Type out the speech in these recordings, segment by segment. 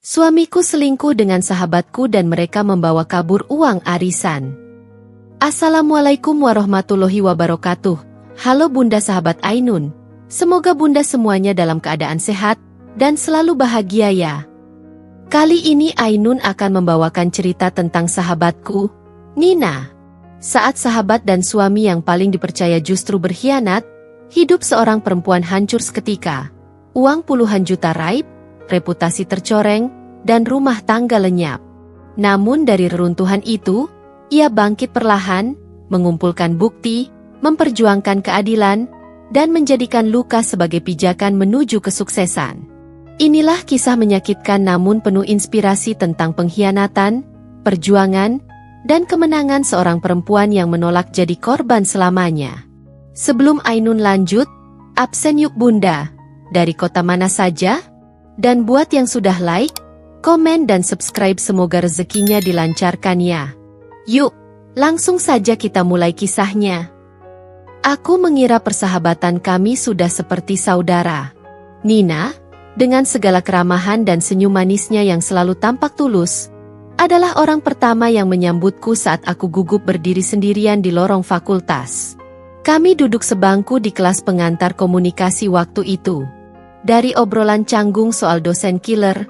Suamiku selingkuh dengan sahabatku dan mereka membawa kabur uang arisan. Assalamualaikum warahmatullahi wabarakatuh. Halo Bunda sahabat Ainun. Semoga Bunda semuanya dalam keadaan sehat dan selalu bahagia ya. Kali ini Ainun akan membawakan cerita tentang sahabatku, Nina. Saat sahabat dan suami yang paling dipercaya justru berkhianat, hidup seorang perempuan hancur seketika. Uang puluhan juta raib, reputasi tercoreng, dan rumah tangga lenyap. Namun dari reruntuhan itu, ia bangkit perlahan, mengumpulkan bukti, memperjuangkan keadilan, dan menjadikan luka sebagai pijakan menuju kesuksesan. Inilah kisah menyakitkan namun penuh inspirasi tentang pengkhianatan, perjuangan, dan kemenangan seorang perempuan yang menolak jadi korban selamanya. Sebelum Ainun lanjut, absen yuk Bunda. Dari kota mana saja? Dan buat yang sudah like, komen dan subscribe semoga rezekinya dilancarkan ya. Yuk, langsung saja kita mulai kisahnya. Aku mengira persahabatan kami sudah seperti saudara. Nina, dengan segala keramahan dan senyum manisnya yang selalu tampak tulus, adalah orang pertama yang menyambutku saat aku gugup berdiri sendirian di lorong fakultas. Kami duduk sebangku di kelas pengantar komunikasi waktu itu. Dari obrolan canggung soal dosen killer,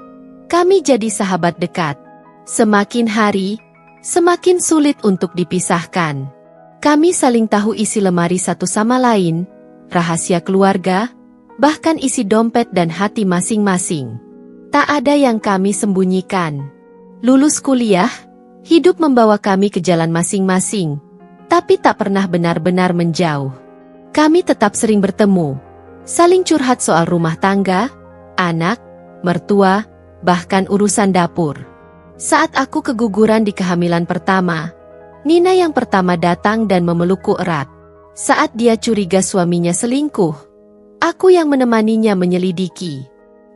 kami jadi sahabat dekat. Semakin hari, semakin sulit untuk dipisahkan. Kami saling tahu isi lemari satu sama lain, rahasia keluarga, bahkan isi dompet dan hati masing-masing. Tak ada yang kami sembunyikan. Lulus kuliah, hidup membawa kami ke jalan masing-masing, tapi tak pernah benar-benar menjauh. Kami tetap sering bertemu. Saling curhat soal rumah tangga, anak, mertua, bahkan urusan dapur. Saat aku keguguran di kehamilan pertama, Nina yang pertama datang dan memelukku erat. Saat dia curiga suaminya selingkuh, aku yang menemaninya menyelidiki.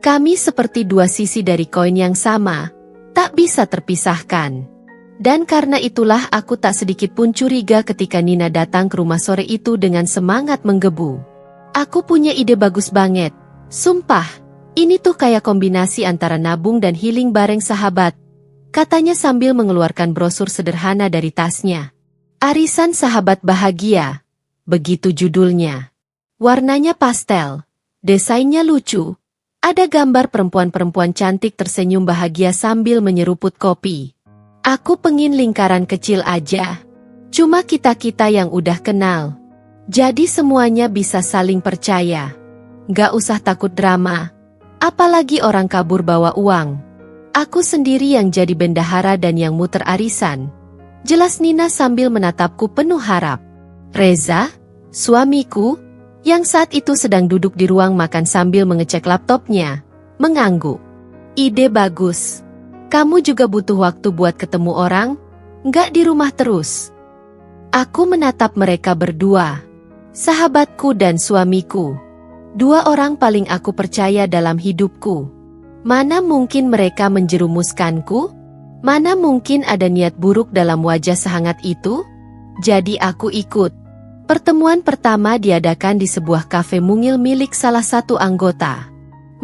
Kami seperti dua sisi dari koin yang sama, tak bisa terpisahkan. Dan karena itulah aku tak sedikit pun curiga ketika Nina datang ke rumah sore itu dengan semangat menggebu. Aku punya ide bagus banget. Sumpah, ini tuh kayak kombinasi antara nabung dan healing bareng sahabat. Katanya sambil mengeluarkan brosur sederhana dari tasnya. Arisan Sahabat Bahagia. Begitu judulnya. Warnanya pastel. Desainnya lucu. Ada gambar perempuan-perempuan cantik tersenyum bahagia sambil menyeruput kopi. Aku pengin lingkaran kecil aja. Cuma kita-kita yang udah kenal. Jadi semuanya bisa saling percaya. Gak usah takut drama. Apalagi orang kabur bawa uang. Aku sendiri yang jadi bendahara dan yang muter arisan. Jelas Nina sambil menatapku penuh harap. Reza, suamiku, yang saat itu sedang duduk di ruang makan sambil mengecek laptopnya, mengangguk. Ide bagus. Kamu juga butuh waktu buat ketemu orang? Gak di rumah terus. Aku menatap mereka berdua. Sahabatku dan suamiku. Dua orang paling aku percaya dalam hidupku. Mana mungkin mereka menjerumuskanku? Mana mungkin ada niat buruk dalam wajah sehangat itu? Jadi aku ikut. Pertemuan pertama diadakan di sebuah kafe mungil milik salah satu anggota.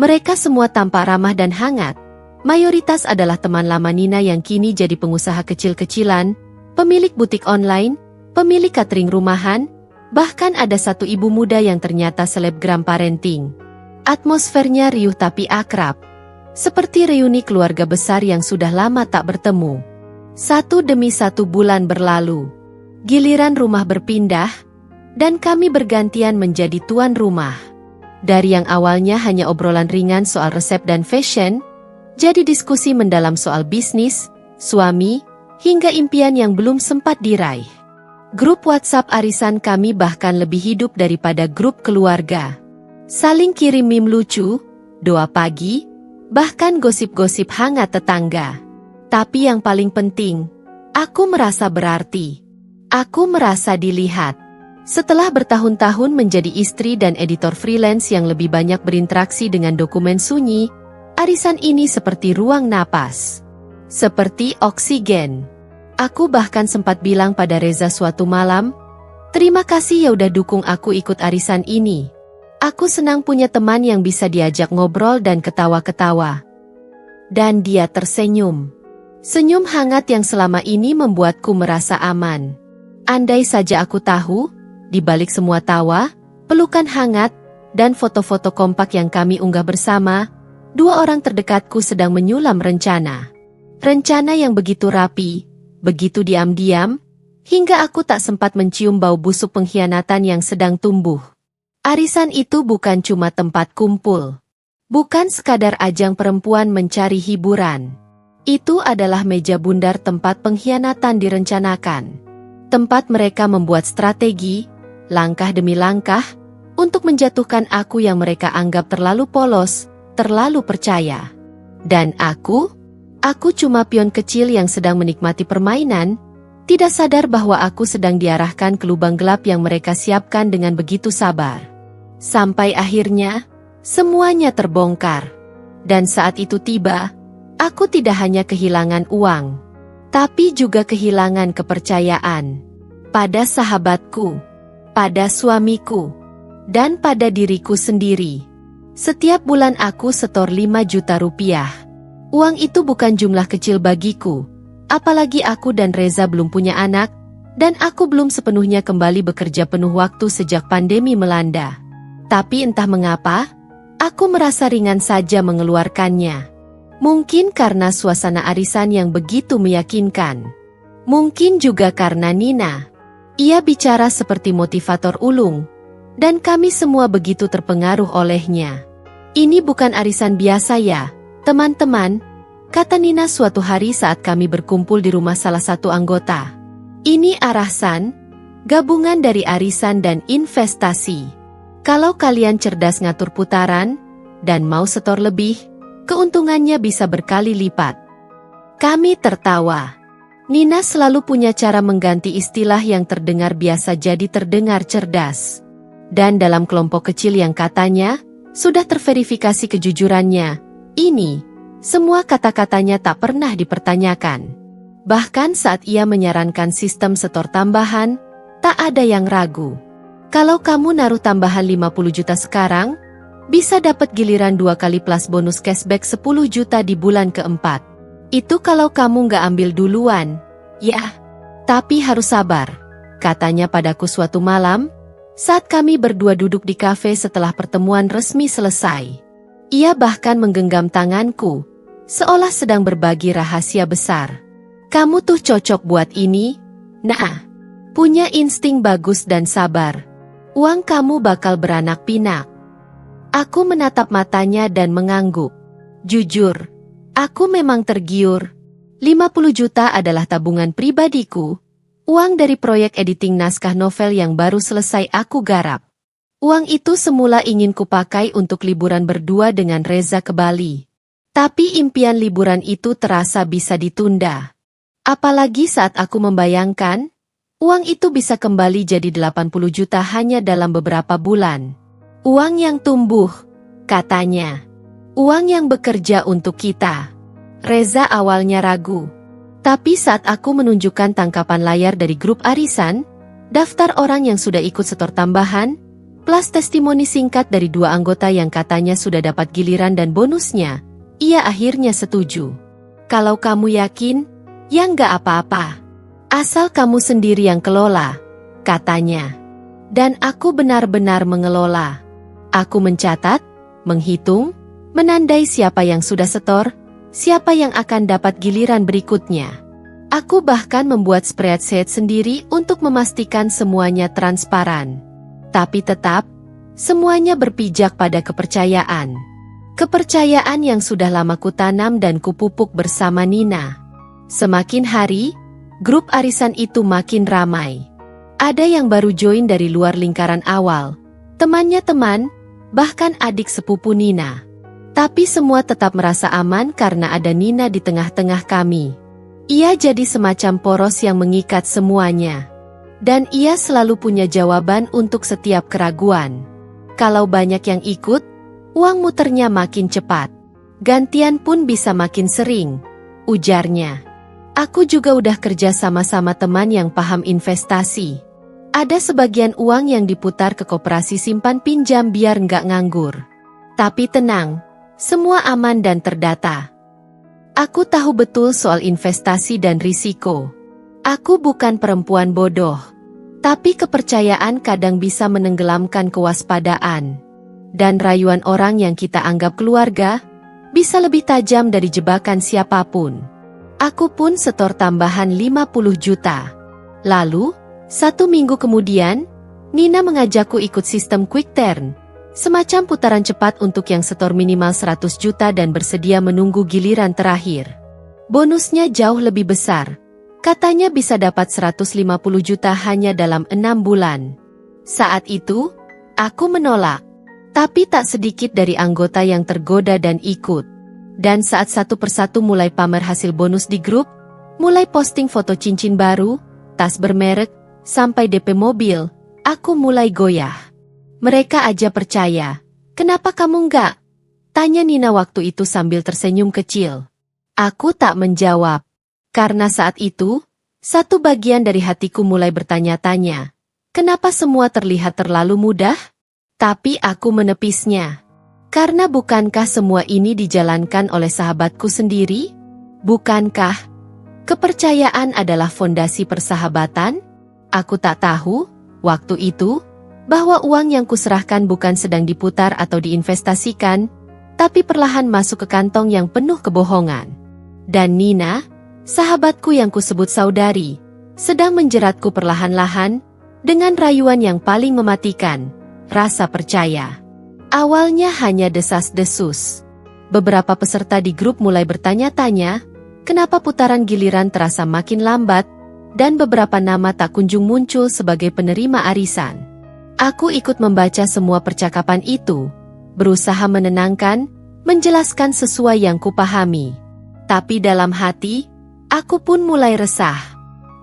Mereka semua tampak ramah dan hangat. Mayoritas adalah teman lama Nina yang kini jadi pengusaha kecil-kecilan, pemilik butik online, pemilik catering rumahan, bahkan ada satu ibu muda yang ternyata selebgram parenting. Atmosfernya riuh tapi akrab. Seperti reuni keluarga besar yang sudah lama tak bertemu. Satu demi satu bulan berlalu. Giliran rumah berpindah, dan kami bergantian menjadi tuan rumah. Dari yang awalnya hanya obrolan ringan soal resep dan fashion, jadi diskusi mendalam soal bisnis, suami, hingga impian yang belum sempat diraih. Grup WhatsApp arisan kami bahkan lebih hidup daripada grup keluarga. Saling kirim meme lucu, doa pagi, bahkan gosip-gosip hangat tetangga. Tapi yang paling penting, aku merasa berarti. Aku merasa dilihat. Setelah bertahun-tahun menjadi istri dan editor freelance yang lebih banyak berinteraksi dengan dokumen sunyi, arisan ini seperti ruang napas. Seperti oksigen. Aku bahkan sempat bilang pada Reza suatu malam, terima kasih ya udah dukung aku ikut arisan ini. Aku senang punya teman yang bisa diajak ngobrol dan ketawa-ketawa. Dan dia tersenyum. Senyum hangat yang selama ini membuatku merasa aman. Andai saja aku tahu, di balik semua tawa, pelukan hangat, dan foto-foto kompak yang kami unggah bersama, dua orang terdekatku sedang menyulam rencana. Rencana yang begitu rapi, begitu diam-diam, hingga aku tak sempat mencium bau busuk pengkhianatan yang sedang tumbuh. Arisan itu bukan cuma tempat kumpul. Bukan sekadar ajang perempuan mencari hiburan. Itu adalah meja bundar tempat pengkhianatan direncanakan. Tempat mereka membuat strategi, langkah demi langkah, untuk menjatuhkan aku yang mereka anggap terlalu polos, terlalu percaya. Dan aku cuma pion kecil yang sedang menikmati permainan, tidak sadar bahwa aku sedang diarahkan ke lubang gelap yang mereka siapkan dengan begitu sabar. Sampai akhirnya, semuanya terbongkar. Dan saat itu tiba, aku tidak hanya kehilangan uang, tapi juga kehilangan kepercayaan pada sahabatku, pada suamiku, dan pada diriku sendiri. Setiap bulan aku setor 5 juta rupiah. Uang itu bukan jumlah kecil bagiku, apalagi aku dan Reza belum punya anak, dan aku belum sepenuhnya kembali bekerja penuh waktu sejak pandemi melanda. Tapi entah mengapa, aku merasa ringan saja mengeluarkannya. Mungkin karena suasana arisan yang begitu meyakinkan. Mungkin juga karena Nina. Ia bicara seperti motivator ulung, dan kami semua begitu terpengaruh olehnya. Ini bukan arisan biasa ya, teman-teman, kata Nina suatu hari saat kami berkumpul di rumah salah satu anggota. Ini arasan, gabungan dari arisan dan investasi. Kalau kalian cerdas ngatur putaran, dan mau setor lebih, keuntungannya bisa berkali lipat. Kami tertawa. Nina selalu punya cara mengganti istilah yang terdengar biasa jadi terdengar cerdas. Dan dalam kelompok kecil yang katanya, sudah terverifikasi kejujurannya, ini, semua kata-katanya tak pernah dipertanyakan. Bahkan saat ia menyarankan sistem setor tambahan, tak ada yang ragu. Kalau kamu naruh tambahan 50 juta sekarang, bisa dapat giliran 2 kali plus bonus cashback 10 juta di bulan keempat. Itu kalau kamu nggak ambil duluan. Ya, tapi harus sabar, katanya padaku suatu malam, saat kami berdua duduk di kafe setelah pertemuan resmi selesai. Ia bahkan menggenggam tanganku, seolah sedang berbagi rahasia besar. Kamu tuh cocok buat ini, nah, punya insting bagus dan sabar. Uang kamu bakal beranak pinak. Aku menatap matanya dan mengangguk. Jujur, aku memang tergiur. 50 juta adalah tabungan pribadiku. Uang dari proyek editing naskah novel yang baru selesai aku garap. Uang itu semula ingin kupakai untuk liburan berdua dengan Reza ke Bali. Tapi impian liburan itu terasa bisa ditunda. Apalagi saat aku membayangkan, uang itu bisa kembali jadi 80 juta hanya dalam beberapa bulan. Uang yang tumbuh, katanya. Uang yang bekerja untuk kita. Reza awalnya ragu. Tapi saat aku menunjukkan tangkapan layar dari grup arisan, daftar orang yang sudah ikut setor tambahan, plus testimoni singkat dari 2 anggota yang katanya sudah dapat giliran dan bonusnya, ia akhirnya setuju. Kalau kamu yakin, ya nggak apa-apa. Asal kamu sendiri yang kelola, katanya. Dan aku benar-benar mengelola. Aku mencatat, menghitung, menandai siapa yang sudah setor, siapa yang akan dapat giliran berikutnya. Aku bahkan membuat spreadsheet sendiri untuk memastikan semuanya transparan. Tapi tetap, semuanya berpijak pada kepercayaan. Kepercayaan yang sudah lama kutanam dan kupupuk bersama Nina. Semakin hari, grup arisan itu makin ramai. Ada yang baru join dari luar lingkaran awal, temannya teman, bahkan adik sepupu Nina. Tapi semua tetap merasa aman karena ada Nina di tengah-tengah kami. Ia jadi semacam poros yang mengikat semuanya. Dan ia selalu punya jawaban untuk setiap keraguan. Kalau banyak yang ikut, uang muternya makin cepat. Gantian pun bisa makin sering, ujarnya. Aku juga udah kerja sama-sama teman yang paham investasi. Ada sebagian uang yang diputar ke koperasi simpan pinjam biar nggak nganggur. Tapi tenang. Semua aman dan terdata. Aku tahu betul soal investasi dan risiko. Aku bukan perempuan bodoh. Tapi kepercayaan kadang bisa menenggelamkan kewaspadaan. Dan rayuan orang yang kita anggap keluarga bisa lebih tajam dari jebakan siapapun. Aku pun setor tambahan 50 juta. Lalu, 1 minggu kemudian, Nina mengajakku ikut sistem quick turn. Semacam putaran cepat untuk yang setor minimal 100 juta dan bersedia menunggu giliran terakhir. Bonusnya jauh lebih besar. Katanya bisa dapat 150 juta hanya dalam 6 bulan. Saat itu, aku menolak. Tapi tak sedikit dari anggota yang tergoda dan ikut. Dan saat satu persatu mulai pamer hasil bonus di grup, mulai posting foto cincin baru, tas bermerek, sampai DP mobil, aku mulai goyah. Mereka aja percaya. Kenapa kamu enggak? Tanya Nina waktu itu sambil tersenyum kecil. Aku tak menjawab. Karena saat itu, satu bagian dari hatiku mulai bertanya-tanya. Kenapa semua terlihat terlalu mudah? Tapi aku menepisnya. Karena bukankah semua ini dijalankan oleh sahabatku sendiri? Bukankah kepercayaan adalah fondasi persahabatan? Aku tak tahu, waktu itu, bahwa uang yang kuserahkan bukan sedang diputar atau diinvestasikan, tapi perlahan masuk ke kantong yang penuh kebohongan. Dan Nina, sahabatku yang kusebut saudari, sedang menjeratku perlahan-lahan, dengan rayuan yang paling mematikan, rasa percaya. Awalnya hanya desas-desus. Beberapa peserta di grup mulai bertanya-tanya, kenapa putaran giliran terasa makin lambat, dan beberapa nama tak kunjung muncul sebagai penerima arisan. Aku ikut membaca semua percakapan itu, berusaha menenangkan, menjelaskan sesuai yang kupahami. Tapi dalam hati, aku pun mulai resah.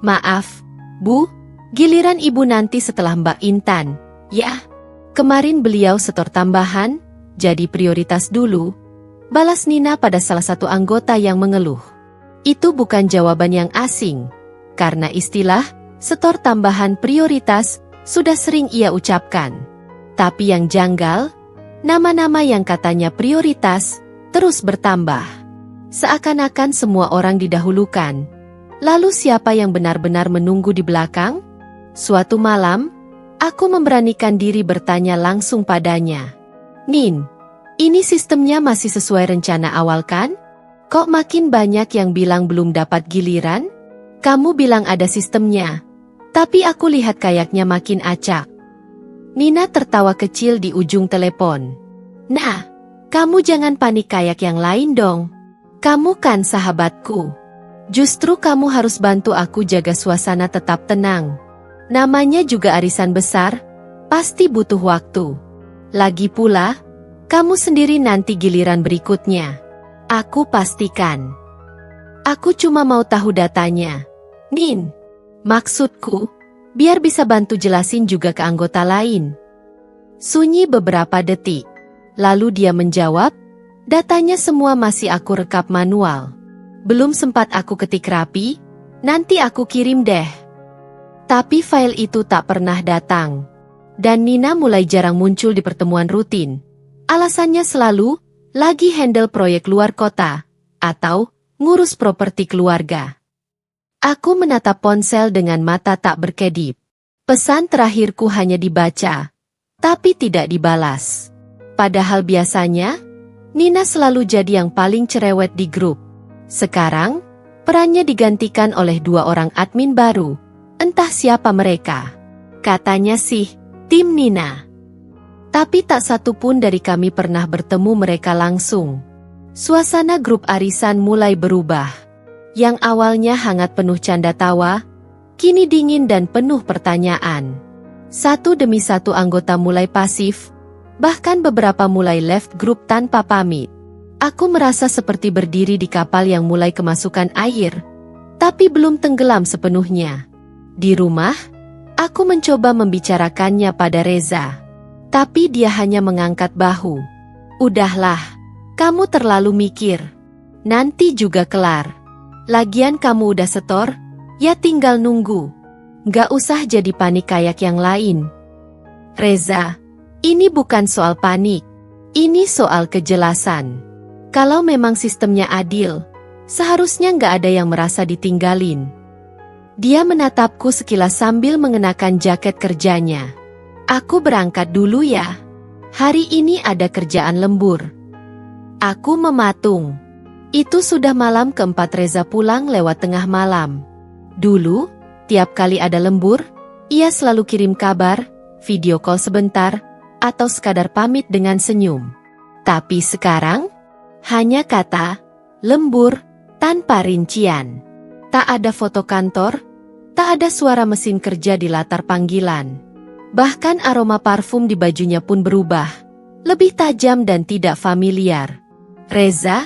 Maaf, Bu, giliran Ibu nanti setelah Mbak Intan, ya. Kemarin beliau setor tambahan, jadi prioritas dulu. Balas Nina pada salah satu anggota yang mengeluh. Itu bukan jawaban yang asing, karena istilah setor tambahan prioritas sudah sering ia ucapkan. Tapi yang janggal, nama-nama yang katanya prioritas terus bertambah. Seakan-akan semua orang didahulukan. Lalu siapa yang benar-benar menunggu di belakang? Suatu malam, aku memberanikan diri bertanya langsung padanya. Nin, ini sistemnya masih sesuai rencana awal kan? Kok makin banyak yang bilang belum dapat giliran? Kamu bilang ada sistemnya. Tapi aku lihat kayaknya makin acak. Nina tertawa kecil di ujung telepon. Nah, kamu jangan panik kayak yang lain dong. Kamu kan sahabatku. Justru kamu harus bantu aku jaga suasana tetap tenang. Namanya juga arisan besar, pasti butuh waktu. Lagi pula, kamu sendiri nanti giliran berikutnya. Aku pastikan. Aku cuma mau tahu datanya. Nin. Maksudku, biar bisa bantu jelasin juga ke anggota lain. Sunyi beberapa detik. Lalu dia menjawab, datanya semua masih aku rekap manual. Belum sempat aku ketik rapi, nanti aku kirim deh. Tapi file itu tak pernah datang. Dan Nina mulai jarang muncul di pertemuan rutin. Alasannya selalu, lagi handle proyek luar kota, atau ngurus properti keluarga. Aku menatap ponsel dengan mata tak berkedip. Pesan terakhirku hanya dibaca, tapi tidak dibalas. Padahal biasanya, Nina selalu jadi yang paling cerewet di grup. Sekarang, perannya digantikan oleh 2 orang admin baru. Entah siapa mereka. Katanya sih, tim Nina. Tapi tak satu pun dari kami pernah bertemu mereka langsung. Suasana grup arisan mulai berubah. Yang awalnya hangat penuh canda tawa, kini dingin dan penuh pertanyaan. Satu demi satu anggota mulai pasif, bahkan beberapa mulai left grup tanpa pamit. Aku merasa seperti berdiri di kapal yang mulai kemasukan air, tapi belum tenggelam sepenuhnya. Di rumah, aku mencoba membicarakannya pada Reza, tapi dia hanya mengangkat bahu. Udahlah, kamu terlalu mikir. Nanti juga kelar. Lagian kamu udah setor, ya tinggal nunggu. Gak usah jadi panik kayak yang lain. Reza, ini bukan soal panik. Ini soal kejelasan. Kalau memang sistemnya adil, Seharusnya nggak ada yang merasa ditinggalin. Dia menatapku sekilas sambil mengenakan jaket kerjanya. Aku berangkat dulu ya. Hari ini ada kerjaan lembur. Aku mematung. Itu sudah malam keempat Reza pulang lewat tengah malam. Dulu, tiap kali ada lembur, ia selalu kirim kabar, video call sebentar, atau sekadar pamit dengan senyum. Tapi sekarang, hanya kata, lembur, tanpa rincian. Tak ada foto kantor, tak ada suara mesin kerja di latar panggilan. Bahkan aroma parfum di bajunya pun berubah, lebih tajam dan tidak familiar. Reza,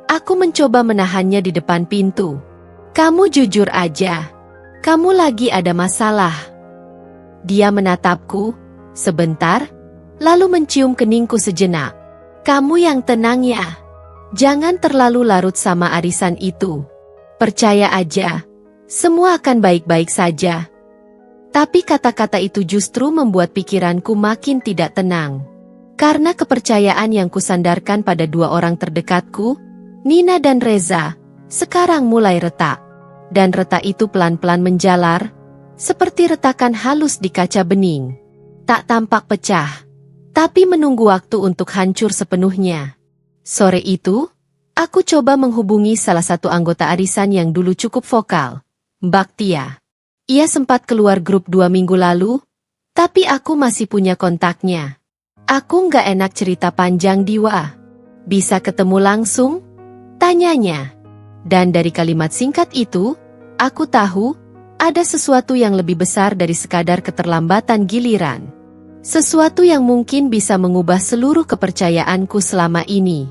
aku mencoba menahannya di depan pintu. Kamu jujur aja, kamu lagi ada masalah. Dia menatapku, sebentar, lalu mencium keningku sejenak. Kamu yang tenang ya. Jangan terlalu larut sama arisan itu. Percaya aja, semua akan baik-baik saja. Tapi kata-kata itu justru membuat pikiranku makin tidak tenang. Karena kepercayaan yang kusandarkan pada dua orang terdekatku, Nina dan Reza, sekarang mulai retak. Dan retak itu pelan-pelan menjalar, seperti retakan halus di kaca bening. Tak tampak pecah, tapi menunggu waktu untuk hancur sepenuhnya. Sore itu, aku coba menghubungi salah satu anggota arisan yang dulu cukup vokal, Mbak Tia. Ia sempat keluar grup 2 minggu lalu, tapi aku masih punya kontaknya. Aku nggak enak cerita panjang Diwa. Bisa ketemu langsung? Tanyanya. Dan dari kalimat singkat itu, aku tahu, ada sesuatu yang lebih besar dari sekadar keterlambatan giliran. Sesuatu yang mungkin bisa mengubah seluruh kepercayaanku selama ini.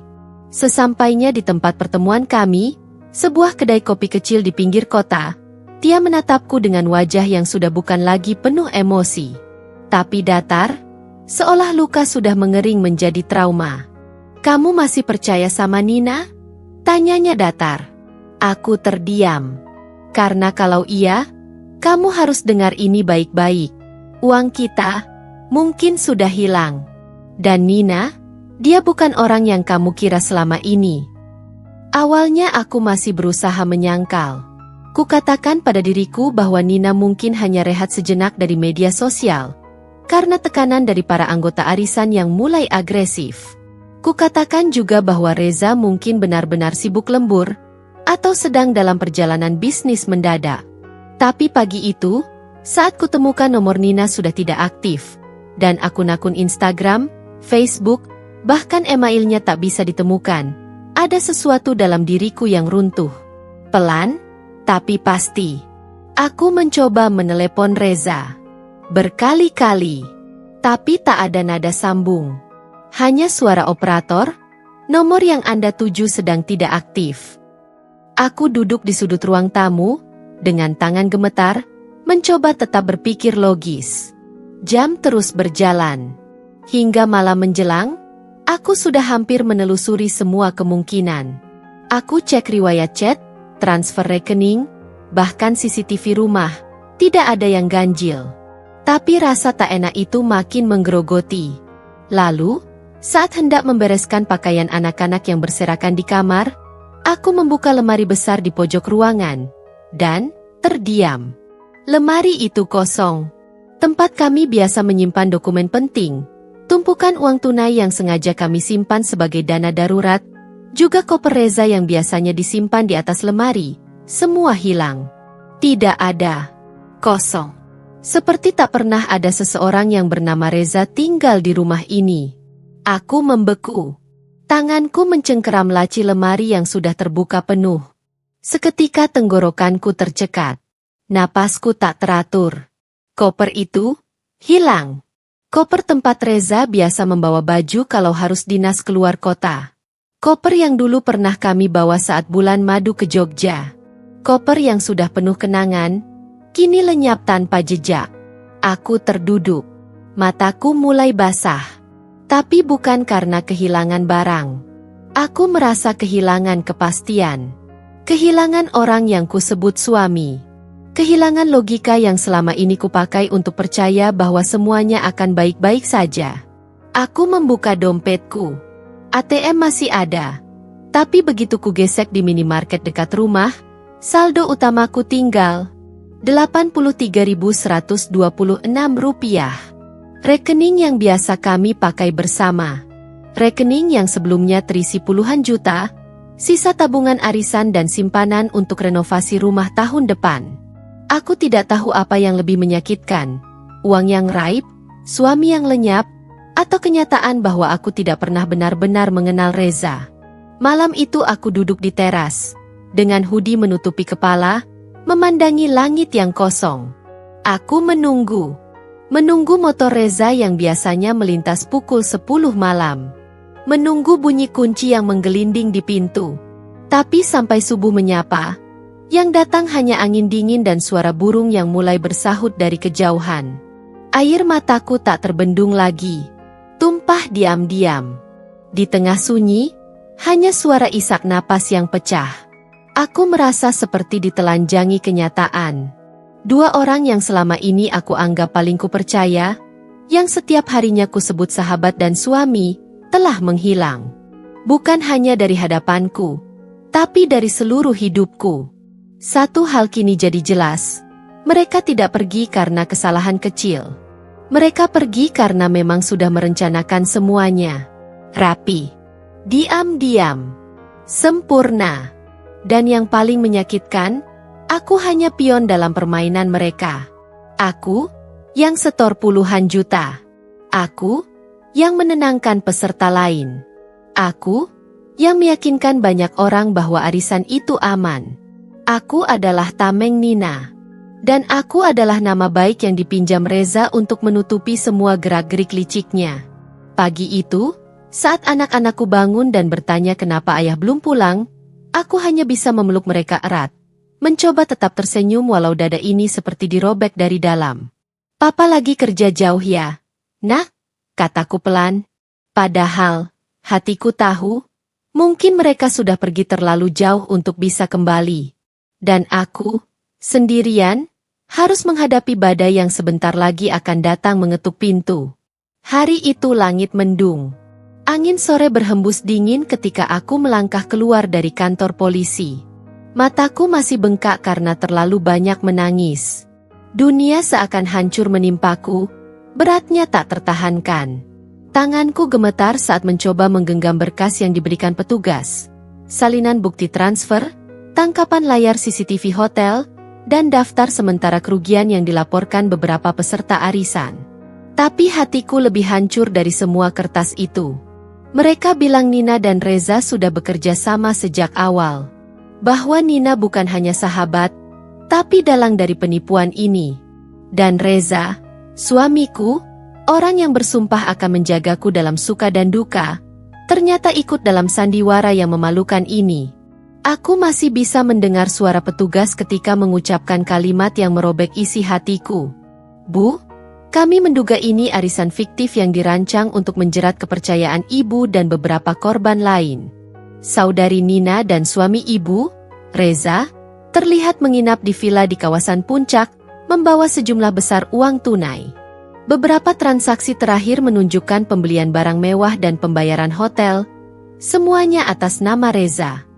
Sesampainya di tempat pertemuan kami, sebuah kedai kopi kecil di pinggir kota, Tia menatapku dengan wajah yang sudah bukan lagi penuh emosi, tapi datar, seolah luka sudah mengering menjadi trauma. Kamu masih percaya sama Nina? Tanyanya datar. Aku terdiam. Karena kalau iya, kamu harus dengar ini baik-baik. Uang kita mungkin sudah hilang. Dan Nina, dia bukan orang yang kamu kira selama ini. Awalnya aku masih berusaha menyangkal. Kukatakan pada diriku bahwa Nina mungkin hanya rehat sejenak dari media sosial, karena tekanan dari para anggota arisan yang mulai agresif. Kukatakan juga bahwa Reza mungkin benar-benar sibuk lembur, atau sedang dalam perjalanan bisnis mendadak. Tapi pagi itu, saat kutemukan nomor Nina sudah tidak aktif, dan akun-akun Instagram, Facebook, bahkan emailnya tak bisa ditemukan, ada sesuatu dalam diriku yang runtuh. Pelan, tapi pasti. Aku mencoba menelepon Reza. Berkali-kali. Tapi tak ada nada sambung. Hanya suara operator, nomor yang Anda tuju sedang tidak aktif. Aku duduk di sudut ruang tamu, dengan tangan gemetar, mencoba tetap berpikir logis. Jam terus berjalan. Hingga malam menjelang, aku sudah hampir menelusuri semua kemungkinan. Aku cek riwayat chat, transfer rekening, bahkan CCTV rumah, tidak ada yang ganjil. Tapi rasa tak enak itu makin menggerogoti. Lalu, saat hendak membereskan pakaian anak-anak yang berserakan di kamar, aku membuka lemari besar di pojok ruangan, dan terdiam. Lemari itu kosong. Tempat kami biasa menyimpan dokumen penting, tumpukan uang tunai yang sengaja kami simpan sebagai dana darurat, juga koper Reza yang biasanya disimpan di atas lemari, semua hilang. Tidak ada. Kosong. Seperti tak pernah ada seseorang yang bernama Reza tinggal di rumah ini. Aku membeku. Tanganku mencengkeram laci lemari yang sudah terbuka penuh. Seketika tenggorokanku tercekat. Napasku tak teratur. Koper itu hilang. Koper tempat Reza biasa membawa baju kalau harus dinas keluar kota. Koper yang dulu pernah kami bawa saat bulan madu ke Jogja. Koper yang sudah penuh kenangan, kini lenyap tanpa jejak. Aku terduduk. Mataku mulai basah. Tapi bukan karena kehilangan barang. Aku merasa kehilangan kepastian. Kehilangan orang yang kusebut suami. Kehilangan logika yang selama ini kupakai untuk percaya bahwa semuanya akan baik-baik saja. Aku membuka dompetku. ATM masih ada. Tapi begitu ku gesek di minimarket dekat rumah, saldo utamaku tinggal Rp83.126. Rekening yang biasa kami pakai bersama. Rekening yang sebelumnya terisi puluhan juta, sisa tabungan arisan dan simpanan untuk renovasi rumah tahun depan. Aku tidak tahu apa yang lebih menyakitkan, uang yang raib, suami yang lenyap, atau kenyataan bahwa aku tidak pernah benar-benar mengenal Reza. Malam itu aku duduk di teras, dengan hoodie menutupi kepala, memandangi langit yang kosong. Aku menunggu motor Reza yang biasanya melintas pukul 10 malam. Menunggu bunyi kunci yang menggelinding di pintu. Tapi sampai subuh menyapa, yang datang hanya angin dingin dan suara burung yang mulai bersahut dari kejauhan. Air mataku tak terbendung lagi, tumpah diam-diam. Di tengah sunyi, hanya suara isak napas yang pecah. Aku merasa seperti ditelanjangi kenyataan. Dua orang yang selama ini aku anggap paling kupercaya, yang setiap harinya kusebut sahabat dan suami, telah menghilang. Bukan hanya dari hadapanku, tapi dari seluruh hidupku. Satu hal kini jadi jelas, mereka tidak pergi karena kesalahan kecil. Mereka pergi karena memang sudah merencanakan semuanya. Rapi. Diam-diam. Sempurna. Dan yang paling menyakitkan, aku hanya pion dalam permainan mereka. Aku, yang setor puluhan juta. Aku, yang menenangkan peserta lain. Aku, yang meyakinkan banyak orang bahwa arisan itu aman. Aku adalah tameng Nina. Dan aku adalah nama baik yang dipinjam Reza untuk menutupi semua gerak-gerik liciknya. Pagi itu, saat anak-anakku bangun dan bertanya kenapa ayah belum pulang, aku hanya bisa memeluk mereka erat. Mencoba tetap tersenyum walau dada ini seperti dirobek dari dalam. Papa lagi kerja jauh ya, nak? Kataku pelan. Padahal, hatiku tahu, mungkin mereka sudah pergi terlalu jauh untuk bisa kembali. Dan aku, sendirian, harus menghadapi badai yang sebentar lagi akan datang mengetuk pintu. Hari itu langit mendung. Angin sore berhembus dingin ketika aku melangkah keluar dari kantor polisi. Mataku masih bengkak karena terlalu banyak menangis. Dunia seakan hancur menimpaku, beratnya tak tertahankan. Tanganku gemetar saat mencoba menggenggam berkas yang diberikan petugas. Salinan bukti transfer, tangkapan layar CCTV hotel, dan daftar sementara kerugian yang dilaporkan beberapa peserta arisan. Tapi hatiku lebih hancur dari semua kertas itu. Mereka bilang Nina dan Reza sudah bekerja sama sejak awal. Bahwa Nina bukan hanya sahabat, tapi dalang dari penipuan ini. Dan Reza, suamiku, orang yang bersumpah akan menjagaku dalam suka dan duka, ternyata ikut dalam sandiwara yang memalukan ini. Aku masih bisa mendengar suara petugas ketika mengucapkan kalimat yang merobek isi hatiku. Bu, kami menduga ini arisan fiktif yang dirancang untuk menjerat kepercayaan ibu dan beberapa korban lain. Saudari Nina dan suami ibu, Reza, terlihat menginap di villa di kawasan Puncak, membawa sejumlah besar uang tunai. Beberapa transaksi terakhir menunjukkan pembelian barang mewah dan pembayaran hotel, semuanya atas nama Reza.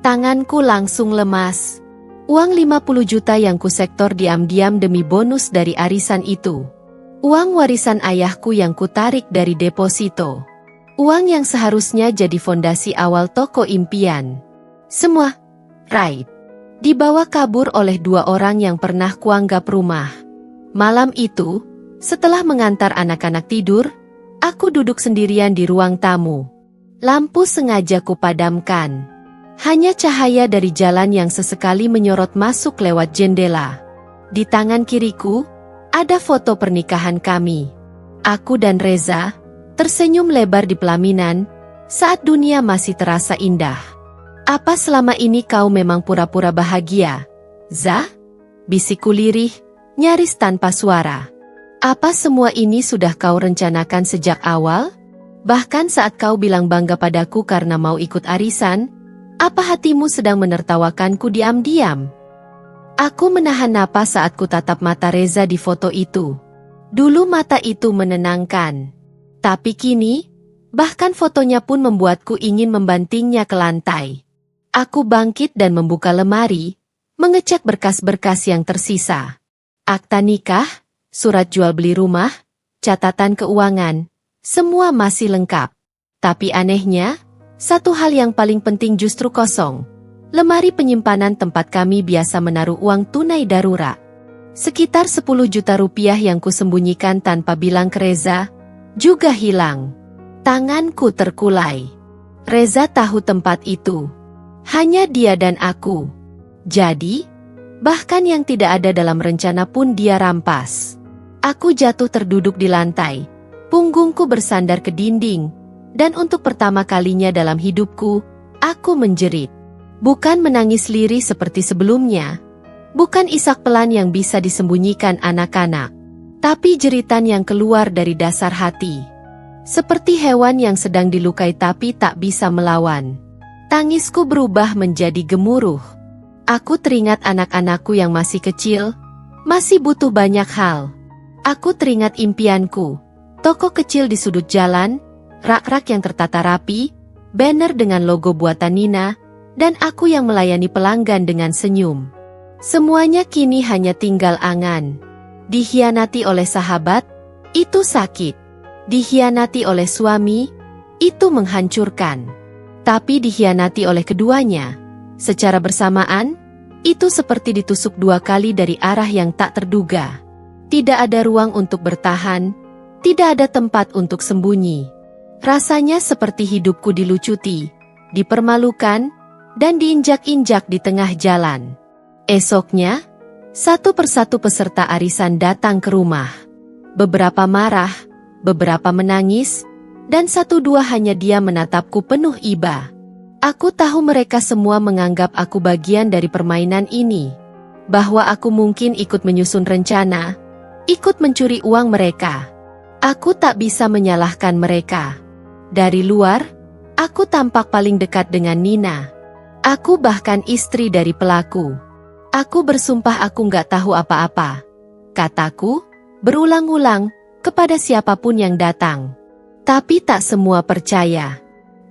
Tanganku langsung lemas. Uang 50 juta yang kusektor diam-diam demi bonus dari arisan itu. Uang warisan ayahku yang kutarik dari deposito. Uang yang seharusnya jadi fondasi awal toko impian. Semua, raib, dibawa kabur oleh dua orang yang pernah kuanggap rumah. Malam itu, setelah mengantar anak-anak tidur, aku duduk sendirian di ruang tamu. Lampu sengaja kupadamkan. Hanya cahaya dari jalan yang sesekali menyorot masuk lewat jendela. Di tangan kiriku, ada foto pernikahan kami. Aku dan Reza, tersenyum lebar di pelaminan, saat dunia masih terasa indah. Apa selama ini kau memang pura-pura bahagia, Za? Bisikku lirih, nyaris tanpa suara. Apa semua ini sudah kau rencanakan sejak awal? Bahkan saat kau bilang bangga padaku karena mau ikut arisan, apa hatimu sedang menertawakanku diam-diam? Aku menahan napas saat ku tatap mata Reza di foto itu. Dulu mata itu menenangkan. Tapi kini, Bahkan fotonya pun membuatku ingin membantingnya ke lantai. Aku bangkit dan membuka lemari, mengecek berkas-berkas yang tersisa. Akta nikah, surat jual beli rumah, catatan keuangan, semua masih lengkap. Tapi anehnya, satu hal yang paling penting justru kosong. Lemari penyimpanan tempat kami biasa menaruh uang tunai darurat. Sekitar 10 juta rupiah yang kusembunyikan tanpa bilang ke Reza, juga hilang. Tanganku terkulai. Reza tahu tempat itu. Hanya dia dan aku. Jadi, bahkan yang tidak ada dalam rencana pun dia rampas. Aku jatuh terduduk di lantai. Punggungku bersandar ke dinding. Dan untuk pertama kalinya dalam hidupku, aku menjerit. Bukan menangis lirih seperti sebelumnya. Bukan isak pelan yang bisa disembunyikan anak-anak. Tapi jeritan yang keluar dari dasar hati. Seperti hewan yang sedang dilukai tapi tak bisa melawan. Tangisku berubah menjadi gemuruh. Aku teringat anak-anakku yang masih kecil, masih butuh banyak hal. Aku teringat impianku. Toko kecil di sudut jalan, rak-rak yang tertata rapi, banner dengan logo buatan Nina, dan aku yang melayani pelanggan dengan senyum. Semuanya kini hanya tinggal angan. Dikhianati oleh sahabat, itu sakit. Dikhianati oleh suami, itu menghancurkan. Tapi dikhianati oleh keduanya, secara bersamaan, itu seperti ditusuk 2 kali dari arah yang tak terduga. Tidak ada ruang untuk bertahan, tidak ada tempat untuk sembunyi. Rasanya seperti hidupku dilucuti, dipermalukan, dan diinjak-injak di tengah jalan. Esoknya, satu persatu peserta arisan datang ke rumah. Beberapa marah, beberapa menangis, dan 1-2 hanya dia menatapku penuh iba. Aku tahu mereka semua menganggap aku bagian dari permainan ini. Bahwa aku mungkin ikut menyusun rencana, ikut mencuri uang mereka. Aku tak bisa menyalahkan mereka. Dari luar, aku tampak paling dekat dengan Nina. Aku bahkan istri dari pelaku. Aku bersumpah aku nggak tahu apa-apa. Kataku, berulang-ulang, kepada siapapun yang datang. Tapi tak semua percaya.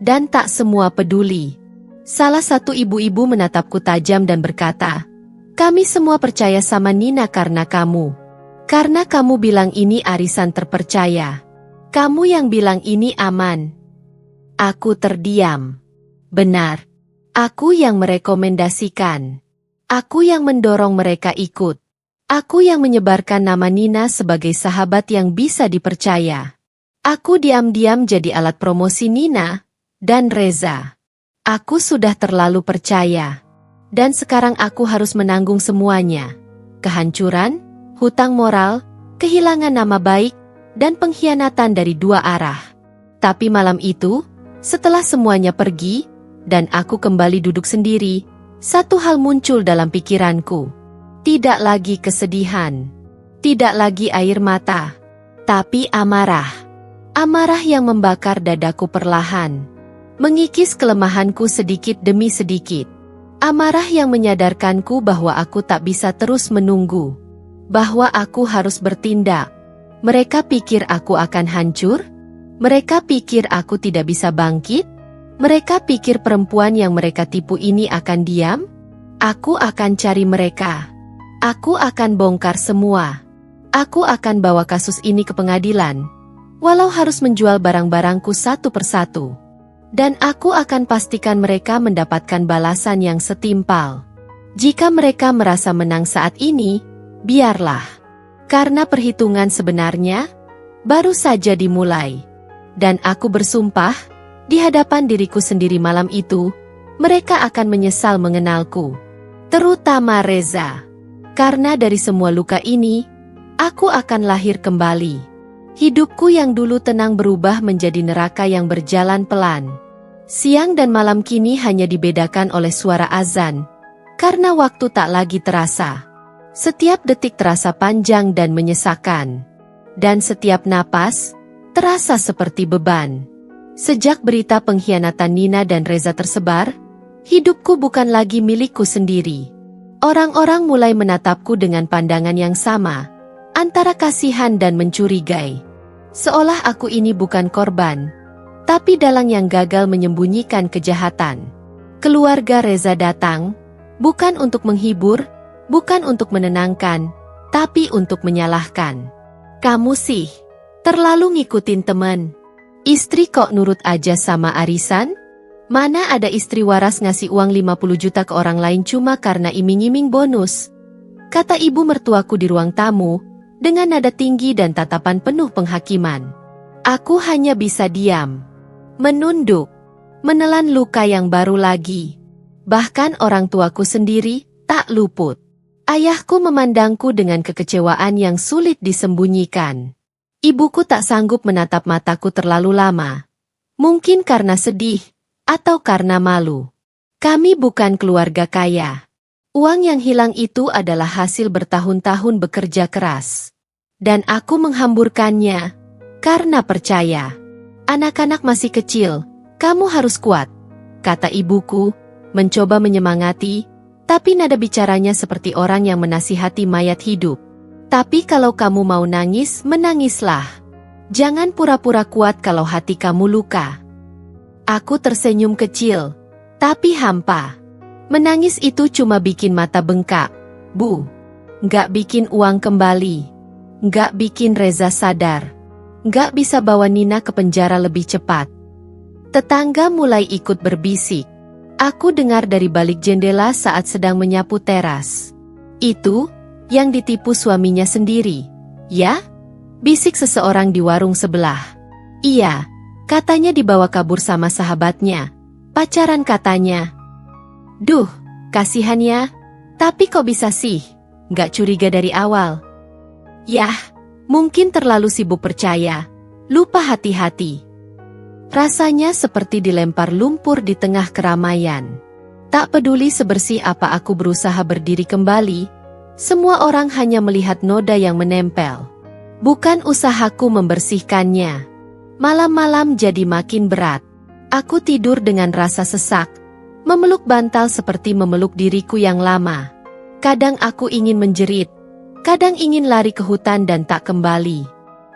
Dan tak semua peduli. Salah satu ibu-ibu menatapku tajam dan berkata, "Kami semua percaya sama Nina karena kamu. Karena kamu bilang ini arisan terpercaya. Kamu yang bilang ini aman." Aku terdiam. Benar. Aku yang merekomendasikan. Aku yang mendorong mereka ikut. Aku yang menyebarkan nama Nina sebagai sahabat yang bisa dipercaya. Aku diam-diam jadi alat promosi Nina dan Reza. Aku sudah terlalu percaya. Dan sekarang aku harus menanggung semuanya. Kehancuran, hutang moral, kehilangan nama baik, dan pengkhianatan dari 2 arah. Tapi malam itu, setelah semuanya pergi, dan aku kembali duduk sendiri, satu hal muncul dalam pikiranku. Tidak lagi kesedihan. Tidak lagi air mata. Tapi amarah. Amarah yang membakar dadaku perlahan. Mengikis kelemahanku sedikit demi sedikit. Amarah yang menyadarkanku bahwa aku tak bisa terus menunggu. Bahwa aku harus bertindak. Mereka pikir aku akan hancur? Mereka pikir aku tidak bisa bangkit? Mereka pikir perempuan yang mereka tipu ini akan diam? Aku akan cari mereka. Aku akan bongkar semua. Aku akan bawa kasus ini ke pengadilan. Walau harus menjual barang-barangku satu persatu. Dan aku akan pastikan mereka mendapatkan balasan yang setimpal. Jika mereka merasa menang saat ini, biarlah. Karena perhitungan sebenarnya baru saja dimulai. Dan aku bersumpah, di hadapan diriku sendiri malam itu, mereka akan menyesal mengenalku. Terutama Reza. Karena dari semua luka ini, aku akan lahir kembali. Hidupku yang dulu tenang berubah menjadi neraka yang berjalan pelan. Siang dan malam kini hanya dibedakan oleh suara azan. Karena waktu tak lagi terasa. Setiap detik terasa panjang dan menyesakan. Dan setiap napas terasa seperti beban. Sejak berita pengkhianatan Nina dan Reza tersebar, hidupku bukan lagi milikku sendiri. Orang-orang mulai menatapku dengan pandangan yang sama, antara kasihan dan mencurigai. Seolah aku ini bukan korban, tapi dalang yang gagal menyembunyikan kejahatan. Keluarga Reza datang, bukan untuk menghibur, bukan untuk menenangkan, tapi untuk menyalahkan. Kamu sih, terlalu ngikutin temen. Istri kok nurut aja sama arisan? Mana ada istri waras ngasih uang 50 juta ke orang lain cuma karena iming-iming bonus? Kata ibu mertuaku di ruang tamu, dengan nada tinggi dan tatapan penuh penghakiman. Aku hanya bisa diam, menunduk, menelan luka yang baru lagi. Bahkan orang tuaku sendiri tak luput. Ayahku memandangku dengan kekecewaan yang sulit disembunyikan. Ibuku tak sanggup menatap mataku terlalu lama. Mungkin karena sedih, atau karena malu. Kami bukan keluarga kaya. Uang yang hilang itu adalah hasil bertahun-tahun bekerja keras. Dan aku menghamburkannya, karena percaya. Anak-anak masih kecil, kamu harus kuat, kata ibuku, mencoba menyemangati, tapi nada bicaranya seperti orang yang menasihati mayat hidup. Tapi kalau kamu mau nangis, menangislah. Jangan pura-pura kuat kalau hati kamu luka. Aku tersenyum kecil, tapi hampa. Menangis itu cuma bikin mata bengkak, Bu. Nggak bikin uang kembali. Nggak bikin Reza sadar. Nggak bisa bawa Nina ke penjara lebih cepat. Tetangga mulai ikut berbisik. Aku dengar dari balik jendela saat sedang menyapu teras. Itu, yang ditipu suaminya sendiri, ya? Bisik seseorang di warung sebelah. Iya, katanya dibawa kabur sama sahabatnya. Pacaran katanya. Duh, kasihan ya. Tapi kok bisa sih? Nggak curiga dari awal. Yah, mungkin terlalu sibuk percaya. Lupa hati-hati. Rasanya seperti dilempar lumpur di tengah keramaian. Tak peduli sebersih apa aku berusaha berdiri kembali, semua orang hanya melihat noda yang menempel. Bukan usahaku membersihkannya. Malam-malam jadi makin berat. Aku tidur dengan rasa sesak, memeluk bantal seperti memeluk diriku yang lama. Kadang aku ingin menjerit, kadang ingin lari ke hutan dan tak kembali.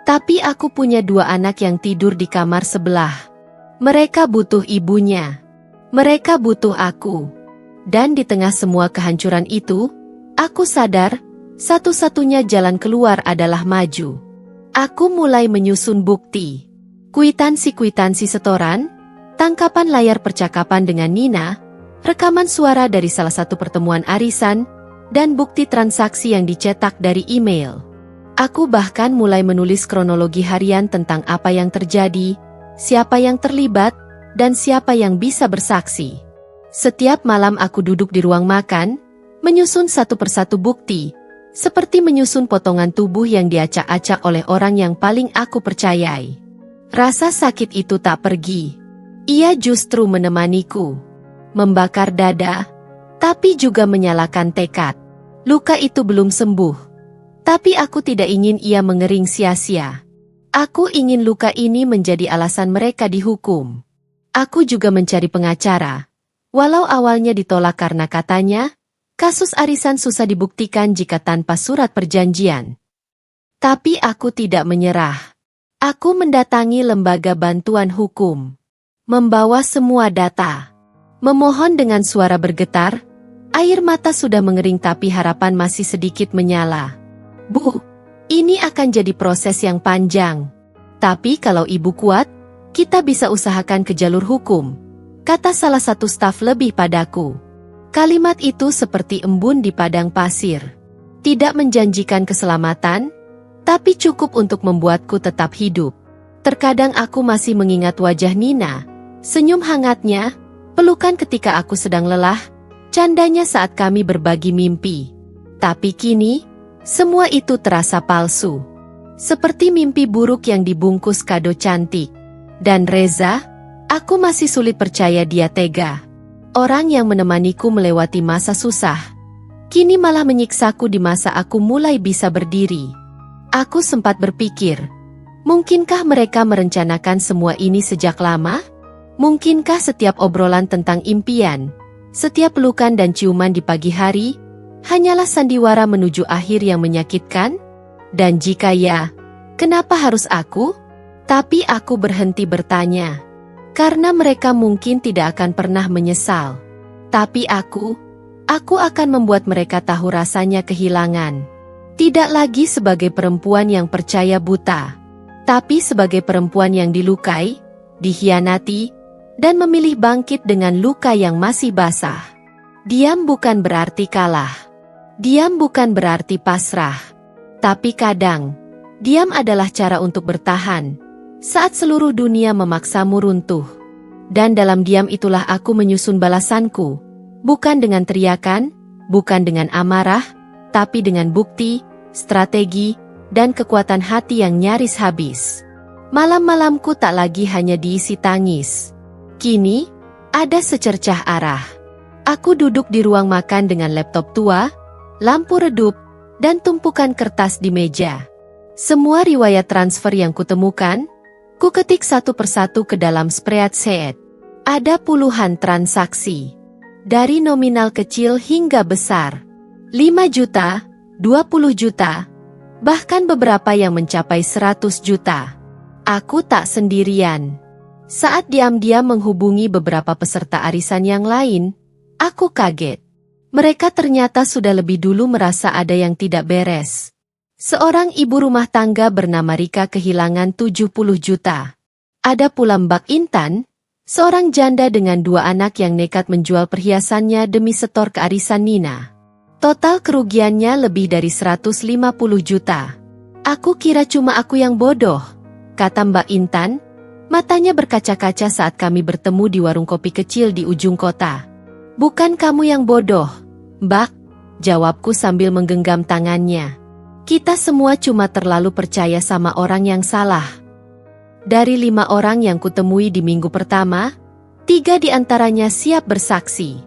Tapi aku punya 2 anak yang tidur di kamar sebelah. Mereka butuh ibunya. Mereka butuh aku. Dan di tengah semua kehancuran itu, aku sadar, satu-satunya jalan keluar adalah maju. Aku mulai menyusun bukti. Kwitansi-kwitansi setoran, tangkapan layar percakapan dengan Nina, rekaman suara dari salah satu pertemuan arisan, dan bukti transaksi yang dicetak dari email. Aku bahkan mulai menulis kronologi harian tentang apa yang terjadi, siapa yang terlibat, dan siapa yang bisa bersaksi. Setiap malam aku duduk di ruang makan, menyusun satu persatu bukti, seperti menyusun potongan tubuh yang diacak-acak oleh orang yang paling aku percayai. Rasa sakit itu tak pergi. Ia justru menemaniku. Membakar dada, tapi juga menyalakan tekad. Luka itu belum sembuh. Tapi aku tidak ingin ia mengering sia-sia. Aku ingin luka ini menjadi alasan mereka dihukum. Aku juga mencari pengacara. Walau awalnya ditolak karena katanya, kasus arisan susah dibuktikan jika tanpa surat perjanjian. Tapi aku tidak menyerah. Aku mendatangi lembaga bantuan hukum. Membawa semua data. Memohon dengan suara bergetar. Air mata sudah mengering tapi harapan masih sedikit menyala. Bu, ini akan jadi proses yang panjang. Tapi kalau ibu kuat, kita bisa usahakan ke jalur hukum, kata salah satu staf lebih padaku. Kalimat itu seperti embun di padang pasir. Tidak menjanjikan keselamatan, tapi cukup untuk membuatku tetap hidup. Terkadang aku masih mengingat wajah Nina, senyum hangatnya, pelukan ketika aku sedang lelah, candanya saat kami berbagi mimpi. Tapi kini, semua itu terasa palsu. Seperti mimpi buruk yang dibungkus kado cantik. Dan Reza, aku masih sulit percaya dia tega. Orang yang menemaniku melewati masa susah, kini malah menyiksaku di masa aku mulai bisa berdiri. Aku sempat berpikir, mungkinkah mereka merencanakan semua ini sejak lama? Mungkinkah setiap obrolan tentang impian, setiap pelukan dan ciuman di pagi hari, hanyalah sandiwara menuju akhir yang menyakitkan? Dan jika ya, kenapa harus aku? Tapi aku berhenti bertanya. Karena mereka mungkin tidak akan pernah menyesal. Tapi aku akan membuat mereka tahu rasanya kehilangan. Tidak lagi sebagai perempuan yang percaya buta, tapi sebagai perempuan yang dilukai, dikhianati, dan memilih bangkit dengan luka yang masih basah. Diam bukan berarti kalah. Diam bukan berarti pasrah. Tapi kadang, diam adalah cara untuk bertahan saat seluruh dunia memaksamu runtuh. Dan dalam diam itulah aku menyusun balasanku, bukan dengan teriakan, bukan dengan amarah, tapi dengan bukti, strategi, dan kekuatan hati yang nyaris habis. Malam-malamku tak lagi hanya diisi tangis. Kini, ada secercah arah. Aku duduk di ruang makan dengan laptop tua, lampu redup, dan tumpukan kertas di meja. Semua riwayat transfer yang kutemukan, ku ketik satu persatu ke dalam spreadsheet. Ada puluhan transaksi. Dari nominal kecil hingga besar. 5 juta, 20 juta, bahkan beberapa yang mencapai 100 juta. Aku tak sendirian. Saat diam-diam menghubungi beberapa peserta arisan yang lain, aku kaget. Mereka ternyata sudah lebih dulu merasa ada yang tidak beres. Seorang ibu rumah tangga bernama Rika kehilangan 70 juta. Ada pula Mbak Intan, seorang janda dengan 2 anak yang nekat menjual perhiasannya demi setor kearisan Nina. Total kerugiannya lebih dari 150 juta. Aku kira cuma aku yang bodoh, kata Mbak Intan. Matanya berkaca-kaca saat kami bertemu di warung kopi kecil di ujung kota. Bukan kamu yang bodoh, Mbak, jawabku sambil menggenggam tangannya. Kita semua cuma terlalu percaya sama orang yang salah. Dari 5 orang yang kutemui di minggu pertama, 3 diantaranya siap bersaksi.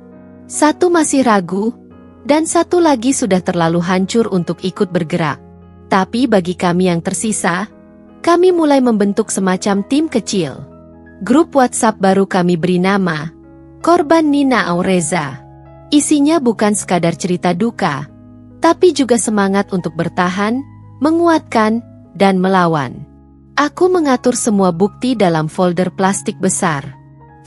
1 masih ragu, dan 1 lagi sudah terlalu hancur untuk ikut bergerak. Tapi bagi kami yang tersisa, kami mulai membentuk semacam tim kecil. Grup WhatsApp baru kami beri nama Korban Nina Aureza. Isinya bukan sekadar cerita duka, tapi juga semangat untuk bertahan, menguatkan, dan melawan. Aku mengatur semua bukti dalam folder plastik besar.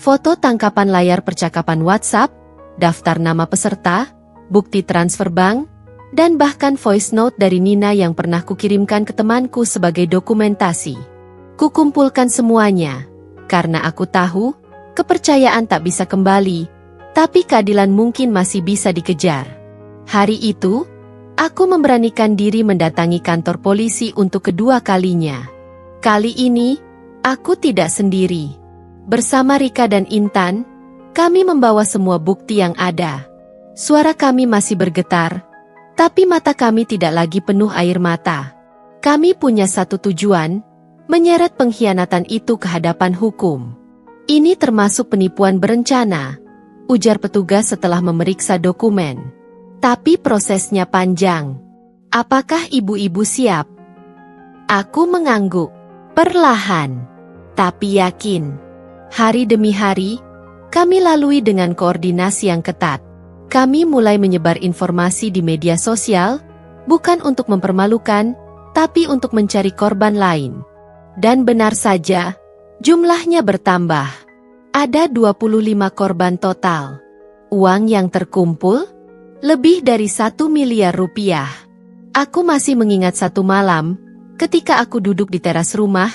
Foto tangkapan layar percakapan WhatsApp, daftar nama peserta, bukti transfer bank, dan bahkan voice note dari Nina yang pernah kukirimkan ke temanku sebagai dokumentasi. Kukumpulkan semuanya, karena aku tahu, kepercayaan tak bisa kembali, tapi keadilan mungkin masih bisa dikejar. Hari itu, aku memberanikan diri mendatangi kantor polisi untuk kedua kalinya. Kali ini, aku tidak sendiri. Bersama Rika dan Intan, kami membawa semua bukti yang ada. Suara kami masih bergetar, tapi mata kami tidak lagi penuh air mata. Kami punya satu tujuan, menyeret pengkhianatan itu ke hadapan hukum. Ini termasuk penipuan berencana, ujar petugas setelah memeriksa dokumen. Tapi prosesnya panjang. Apakah ibu-ibu siap? Aku mengangguk, perlahan, tapi yakin. Hari demi hari, kami lalui dengan koordinasi yang ketat. Kami mulai menyebar informasi di media sosial, bukan untuk mempermalukan, tapi untuk mencari korban lain. Dan benar saja, jumlahnya bertambah. Ada 25 korban total. Uang yang terkumpul, lebih dari 1 miliar rupiah. Aku masih mengingat satu malam, ketika aku duduk di teras rumah,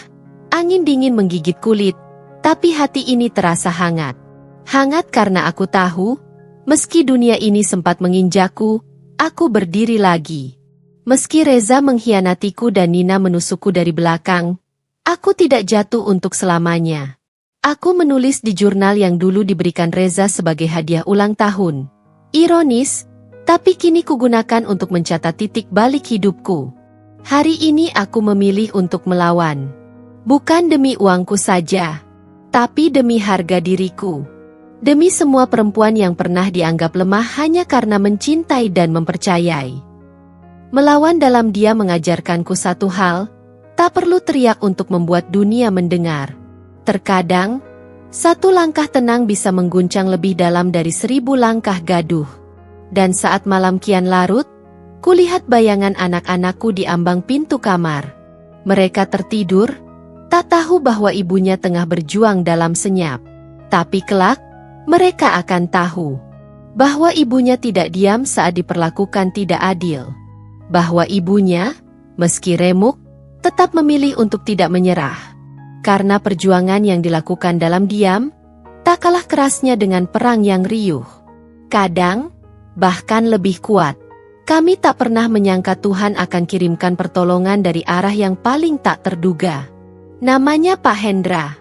angin dingin menggigit kulit, tapi hati ini terasa hangat. Hangat karena aku tahu, meski dunia ini sempat menginjakku, aku berdiri lagi. Meski Reza mengkhianatiku dan Nina menusukku dari belakang, aku tidak jatuh untuk selamanya. Aku menulis di jurnal yang dulu diberikan Reza sebagai hadiah ulang tahun. Ironis, tapi kini kugunakan untuk mencatat titik balik hidupku. Hari ini aku memilih untuk melawan. Bukan demi uangku saja, tapi demi harga diriku. Demi semua perempuan yang pernah dianggap lemah hanya karena mencintai dan mempercayai. Melawan dalam dia mengajarkanku satu hal, tak perlu teriak untuk membuat dunia mendengar. Terkadang, satu langkah tenang bisa mengguncang lebih dalam dari 1000 langkah gaduh. Dan saat malam kian larut, kulihat bayangan anak-anakku di ambang pintu kamar. Mereka tertidur, tak tahu bahwa ibunya tengah berjuang dalam senyap. Tapi kelak, mereka akan tahu bahwa ibunya tidak diam saat diperlakukan tidak adil. Bahwa ibunya, meski remuk, tetap memilih untuk tidak menyerah. Karena perjuangan yang dilakukan dalam diam, tak kalah kerasnya dengan perang yang riuh. Kadang, bahkan lebih kuat. Kami tak pernah menyangka Tuhan akan kirimkan pertolongan dari arah yang paling tak terduga. Namanya Pak Hendra.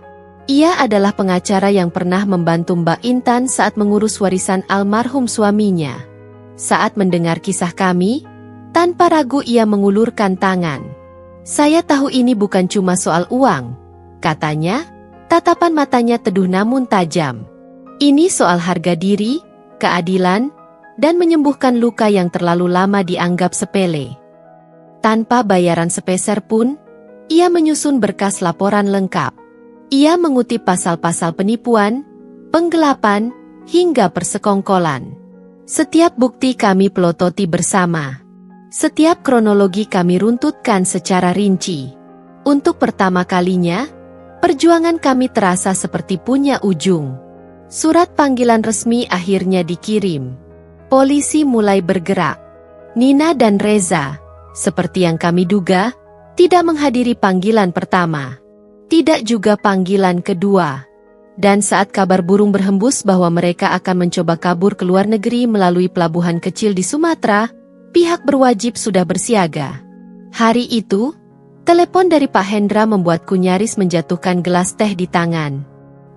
Ia adalah pengacara yang pernah membantu Mbak Intan saat mengurus warisan almarhum suaminya. Saat mendengar kisah kami, tanpa ragu ia mengulurkan tangan. Saya tahu ini bukan cuma soal uang, katanya, tatapan matanya teduh namun tajam. Ini soal harga diri, keadilan, dan menyembuhkan luka yang terlalu lama dianggap sepele. Tanpa bayaran sepeser pun, ia menyusun berkas laporan lengkap. Ia mengutip pasal-pasal penipuan, penggelapan, hingga persekongkolan. Setiap bukti kami pelototi bersama. Setiap kronologi kami runtutkan secara rinci. Untuk pertama kalinya, perjuangan kami terasa seperti punya ujung. Surat panggilan resmi akhirnya dikirim. Polisi mulai bergerak. Nina dan Reza, seperti yang kami duga, tidak menghadiri panggilan pertama. Tidak juga panggilan kedua. Dan saat kabar burung berhembus bahwa mereka akan mencoba kabur ke luar negeri melalui pelabuhan kecil di Sumatera, pihak berwajib sudah bersiaga. Hari itu, telepon dari Pak Hendra membuatku nyaris menjatuhkan gelas teh di tangan.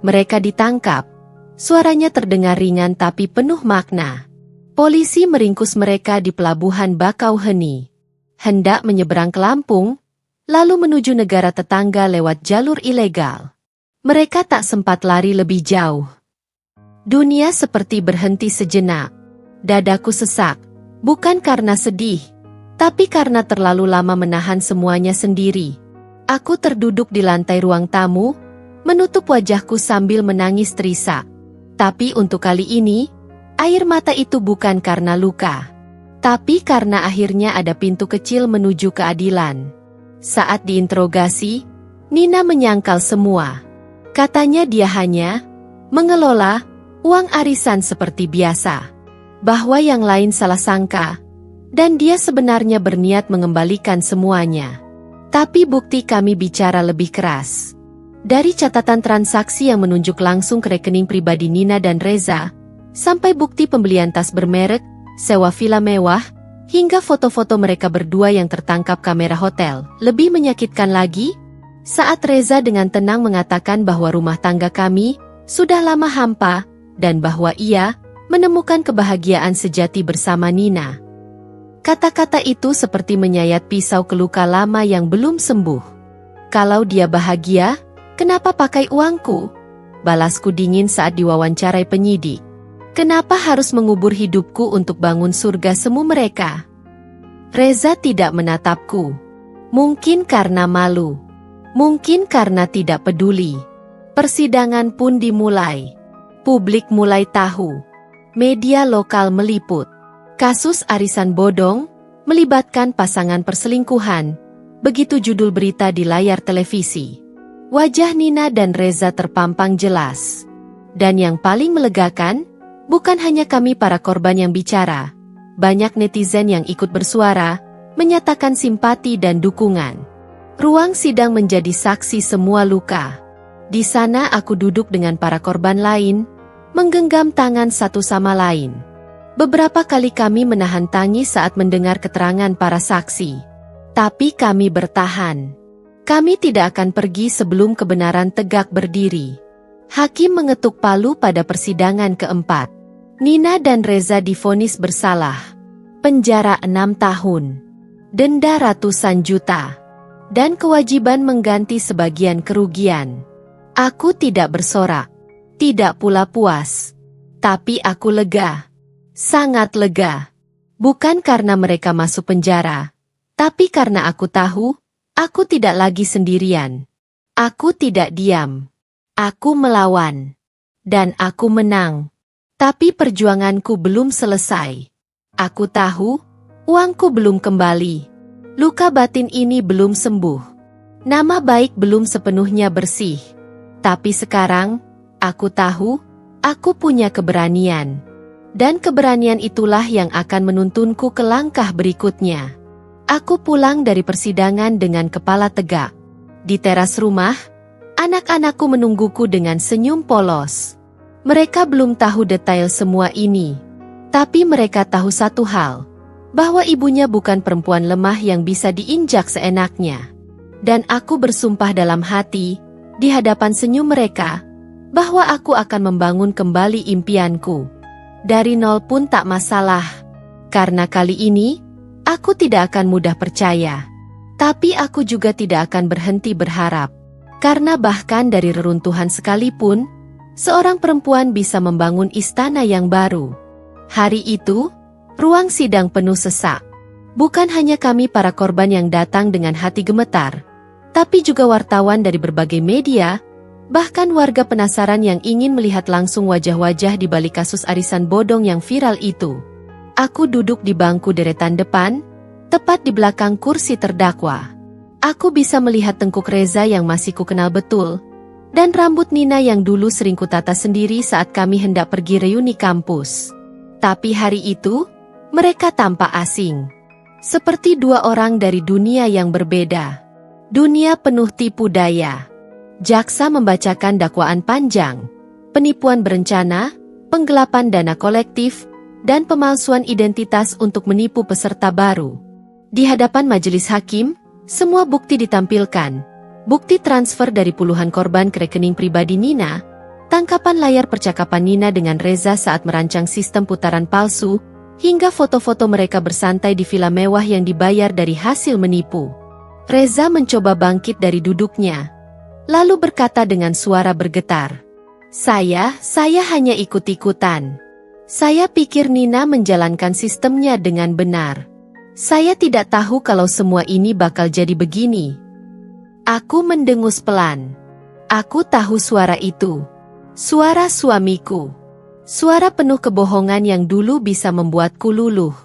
Mereka ditangkap. Suaranya terdengar ringan tapi penuh makna. Polisi meringkus mereka di pelabuhan Bakauheni. Hendak menyeberang ke Lampung, lalu menuju negara tetangga lewat jalur ilegal. Mereka tak sempat lari lebih jauh. Dunia seperti berhenti sejenak. Dadaku sesak, bukan karena sedih, tapi karena terlalu lama menahan semuanya sendiri. Aku terduduk di lantai ruang tamu, menutup wajahku sambil menangis terisak. Tapi untuk kali ini, air mata itu bukan karena luka, tapi karena akhirnya ada pintu kecil menuju keadilan. Saat diinterogasi, Nina menyangkal semua. Katanya dia hanya mengelola uang arisan seperti biasa. Bahwa yang lain salah sangka, dan dia sebenarnya berniat mengembalikan semuanya. Tapi bukti kami bicara lebih keras. Dari catatan transaksi yang menunjuk langsung ke rekening pribadi Nina dan Reza, sampai bukti pembelian tas bermerek, sewa villa mewah, hingga foto-foto mereka berdua yang tertangkap kamera hotel. Lebih menyakitkan lagi, saat Reza dengan tenang mengatakan bahwa rumah tangga kami sudah lama hampa, dan bahwa ia menemukan kebahagiaan sejati bersama Nina. Kata-kata itu seperti menyayat pisau ke luka lama yang belum sembuh. Kalau dia bahagia, kenapa pakai uangku? Balasku dingin saat diwawancarai penyidik. Kenapa harus mengubur hidupku untuk bangun surga semu mereka? Reza tidak menatapku. Mungkin karena malu. Mungkin karena tidak peduli. Persidangan pun dimulai. Publik mulai tahu. Media lokal meliput. Kasus arisan bodong, melibatkan pasangan perselingkuhan. Begitu judul berita di layar televisi. Wajah Nina dan Reza terpampang jelas. Dan yang paling melegakan, bukan hanya kami para korban yang bicara, banyak netizen yang ikut bersuara, menyatakan simpati dan dukungan. Ruang sidang menjadi saksi semua luka. Di sana aku duduk dengan para korban lain, menggenggam tangan satu sama lain. Beberapa kali kami menahan tangis saat mendengar keterangan para saksi. Tapi kami bertahan. Kami tidak akan pergi sebelum kebenaran tegak berdiri. Hakim mengetuk palu pada persidangan keempat. Nina dan Reza divonis bersalah. Penjara 6 tahun. Denda ratusan juta. Dan kewajiban mengganti sebagian kerugian. Aku tidak bersorak. Tidak pula puas. Tapi aku lega. Sangat lega. Bukan karena mereka masuk penjara. Tapi karena aku tahu, aku tidak lagi sendirian. Aku tidak diam. Aku melawan. Dan aku menang. Tapi perjuanganku belum selesai. Aku tahu, uangku belum kembali. Luka batin ini belum sembuh. Nama baik belum sepenuhnya bersih. Tapi sekarang, aku tahu, aku punya keberanian. Dan keberanian itulah yang akan menuntunku ke langkah berikutnya. Aku pulang dari persidangan dengan kepala tegak. Di teras rumah, anak-anakku menungguku dengan senyum polos. Mereka belum tahu detail semua ini. Tapi mereka tahu satu hal, bahwa ibunya bukan perempuan lemah yang bisa diinjak seenaknya. Dan aku bersumpah dalam hati, di hadapan senyum mereka, bahwa aku akan membangun kembali impianku. Dari nol pun tak masalah. Karena kali ini, aku tidak akan mudah percaya. Tapi aku juga tidak akan berhenti berharap. Karena bahkan dari reruntuhan sekalipun, seorang perempuan bisa membangun istana yang baru. Hari itu, ruang sidang penuh sesak. Bukan hanya kami para korban yang datang dengan hati gemetar, tapi juga wartawan dari berbagai media, bahkan warga penasaran yang ingin melihat langsung wajah-wajah di balik kasus arisan bodong yang viral itu. Aku duduk di bangku deretan depan, tepat di belakang kursi terdakwa. Aku bisa melihat tengkuk Reza yang masih kukenal betul, dan rambut Nina yang dulu sering kutata sendiri saat kami hendak pergi reuni kampus. Tapi hari itu, mereka tampak asing. Seperti dua orang dari dunia yang berbeda. Dunia penuh tipu daya. Jaksa membacakan dakwaan panjang, penipuan berencana, penggelapan dana kolektif, dan pemalsuan identitas untuk menipu peserta baru. Di hadapan majelis hakim, semua bukti ditampilkan. Bukti transfer dari puluhan korban ke rekening pribadi Nina, tangkapan layar percakapan Nina dengan Reza saat merancang sistem putaran palsu, hingga foto-foto mereka bersantai di villa mewah yang dibayar dari hasil menipu. Reza mencoba bangkit dari duduknya, lalu berkata dengan suara bergetar, Saya hanya ikut-ikutan. Saya pikir Nina menjalankan sistemnya dengan benar. Saya tidak tahu kalau semua ini bakal jadi begini. Aku mendengus pelan. Aku tahu suara itu. Suara suamiku. Suara penuh kebohongan yang dulu bisa membuatku luluh.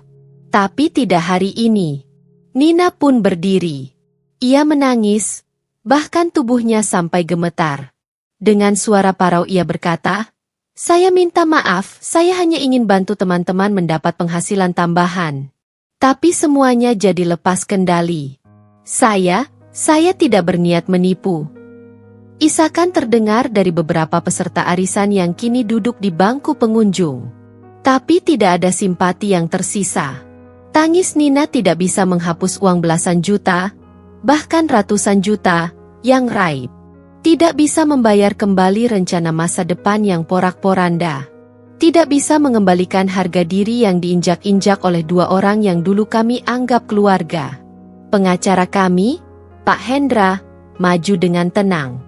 Tapi tidak hari ini. Nina pun berdiri. Ia menangis, bahkan tubuhnya sampai gemetar. Dengan suara parau ia berkata, Saya minta maaf, saya hanya ingin bantu teman-teman mendapat penghasilan tambahan. Tapi semuanya jadi lepas kendali. Saya tidak berniat menipu. Isakan terdengar dari beberapa peserta arisan yang kini duduk di bangku pengunjung. Tapi tidak ada simpati yang tersisa. Tangis Nina tidak bisa menghapus uang belasan juta, bahkan ratusan juta, yang raib. Tidak bisa membayar kembali rencana masa depan yang porak-poranda. Tidak bisa mengembalikan harga diri yang diinjak-injak oleh dua orang yang dulu kami anggap keluarga. Pengacara kami, Pak Hendra, maju dengan tenang.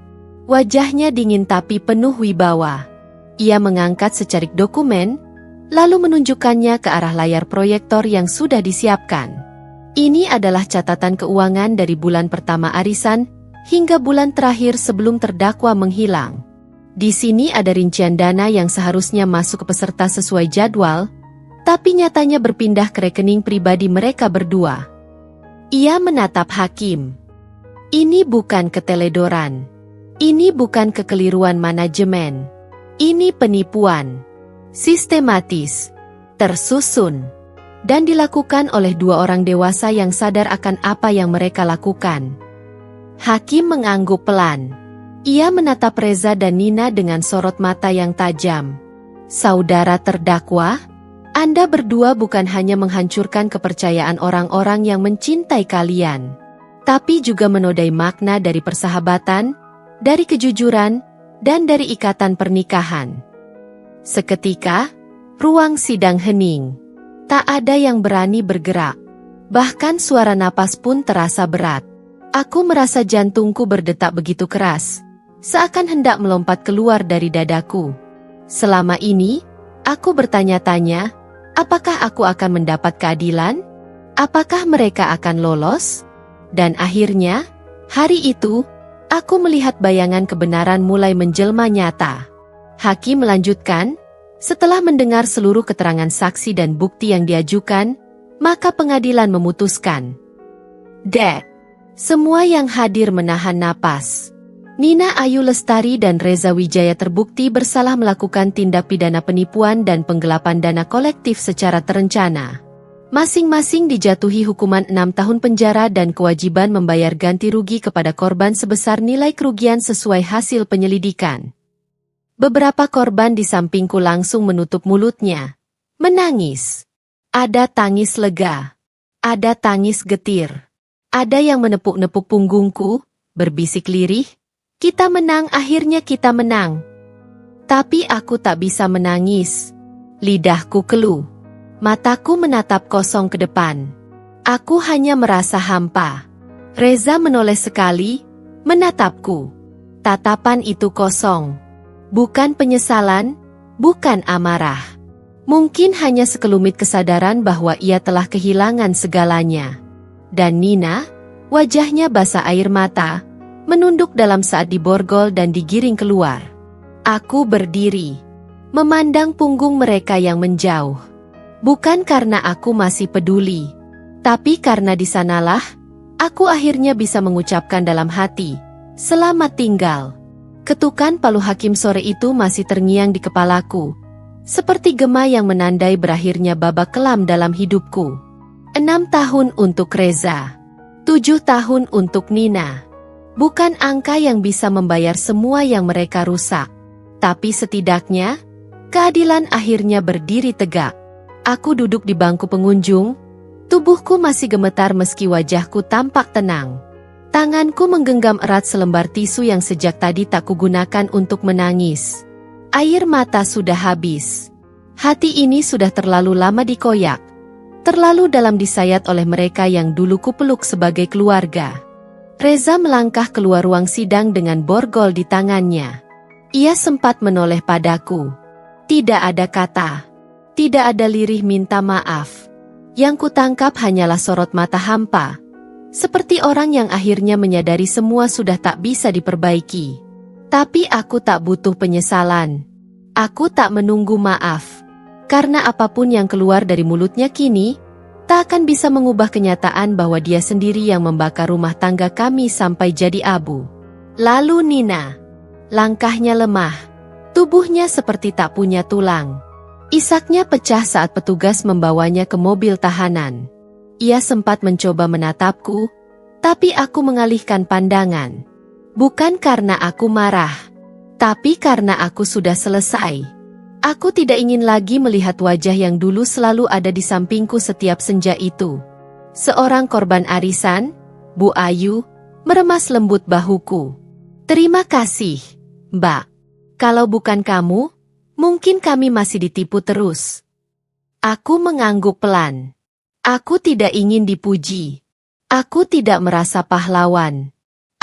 Wajahnya dingin tapi penuh wibawa. Ia mengangkat secarik dokumen, lalu menunjukkannya ke arah layar proyektor yang sudah disiapkan. Ini adalah catatan keuangan dari bulan pertama arisan hingga bulan terakhir sebelum terdakwa menghilang. Di sini ada rincian dana yang seharusnya masuk ke peserta sesuai jadwal, tapi nyatanya berpindah ke rekening pribadi mereka berdua. Ia menatap hakim. Ini bukan keteledoran. Ini bukan kekeliruan manajemen. Ini penipuan. Sistematis, tersusun, dan dilakukan oleh dua orang dewasa yang sadar akan apa yang mereka lakukan. Hakim mengangguk pelan. Ia menatap Reza dan Nina dengan sorot mata yang tajam. Saudara terdakwa, Anda berdua bukan hanya menghancurkan kepercayaan orang-orang yang mencintai kalian, tapi juga menodai makna dari persahabatan, dari kejujuran, dan dari ikatan pernikahan. Seketika, ruang sidang hening. Tak ada yang berani bergerak. Bahkan suara napas pun terasa berat. Aku merasa jantungku berdetak begitu keras, seakan hendak melompat keluar dari dadaku. Selama ini, aku bertanya-tanya, apakah aku akan mendapat keadilan? Apakah mereka akan lolos? Dan akhirnya, hari itu, aku melihat bayangan kebenaran mulai menjelma nyata. Hakim melanjutkan, setelah mendengar seluruh keterangan saksi dan bukti yang diajukan, maka pengadilan memutuskan. Semua yang hadir menahan napas. Nina Ayu Lestari dan Reza Wijaya terbukti bersalah melakukan tindak pidana penipuan dan penggelapan dana kolektif secara terencana. Masing-masing dijatuhi hukuman 6 tahun penjara dan kewajiban membayar ganti rugi kepada korban sebesar nilai kerugian sesuai hasil penyelidikan. Beberapa korban di sampingku langsung menutup mulutnya, menangis. Ada tangis lega, ada tangis getir. Ada yang menepuk-nepuk punggungku, berbisik lirih, "Kita menang, akhirnya kita menang." Tapi aku tak bisa menangis. Lidahku keluh. Mataku menatap kosong ke depan. Aku hanya merasa hampa. Reza menoleh sekali, menatapku. Tatapan itu kosong. Bukan penyesalan, bukan amarah. Mungkin hanya sekelumit kesadaran bahwa ia telah kehilangan segalanya. Dan Nina, wajahnya basah air mata, menunduk dalam saat diborgol dan digiring keluar. Aku berdiri, memandang punggung mereka yang menjauh. Bukan karena aku masih peduli, tapi karena di sanalah, aku akhirnya bisa mengucapkan dalam hati, "Selamat tinggal." Ketukan palu hakim sore itu masih terngiang di kepalaku, seperti gema yang menandai berakhirnya babak kelam dalam hidupku. 6 tahun untuk Reza, 7 tahun untuk Nina. Bukan angka yang bisa membayar semua yang mereka rusak. Tapi setidaknya, keadilan akhirnya berdiri tegak. Aku duduk di bangku pengunjung, tubuhku masih gemetar meski wajahku tampak tenang. Tanganku menggenggam erat selembar tisu yang sejak tadi tak kugunakan untuk menangis. Air mata sudah habis. Hati ini sudah terlalu lama dikoyak. Terlalu dalam disayat oleh mereka yang dulu kupeluk sebagai keluarga. Reza melangkah keluar ruang sidang dengan borgol di tangannya. Ia sempat menoleh padaku. Tidak ada kata. Tidak ada lirih minta maaf. Yang kutangkap hanyalah sorot mata hampa. Seperti orang yang akhirnya menyadari semua sudah tak bisa diperbaiki. Tapi aku tak butuh penyesalan. Aku tak menunggu maaf. Karena apapun yang keluar dari mulutnya kini, tak akan bisa mengubah kenyataan bahwa dia sendiri yang membakar rumah tangga kami sampai jadi abu. Lalu Nina. Langkahnya lemah. Tubuhnya seperti tak punya tulang. Isaknya pecah saat petugas membawanya ke mobil tahanan. Ia sempat mencoba menatapku, tapi aku mengalihkan pandangan. Bukan karena aku marah, tapi karena aku sudah selesai. Aku tidak ingin lagi melihat wajah yang dulu selalu ada di sampingku setiap senja itu. Seorang korban arisan, Bu Ayu, meremas lembut bahuku. "Terima kasih, Mbak. Kalau bukan kamu, mungkin kami masih ditipu terus." Aku mengangguk pelan. Aku tidak ingin dipuji. Aku tidak merasa pahlawan.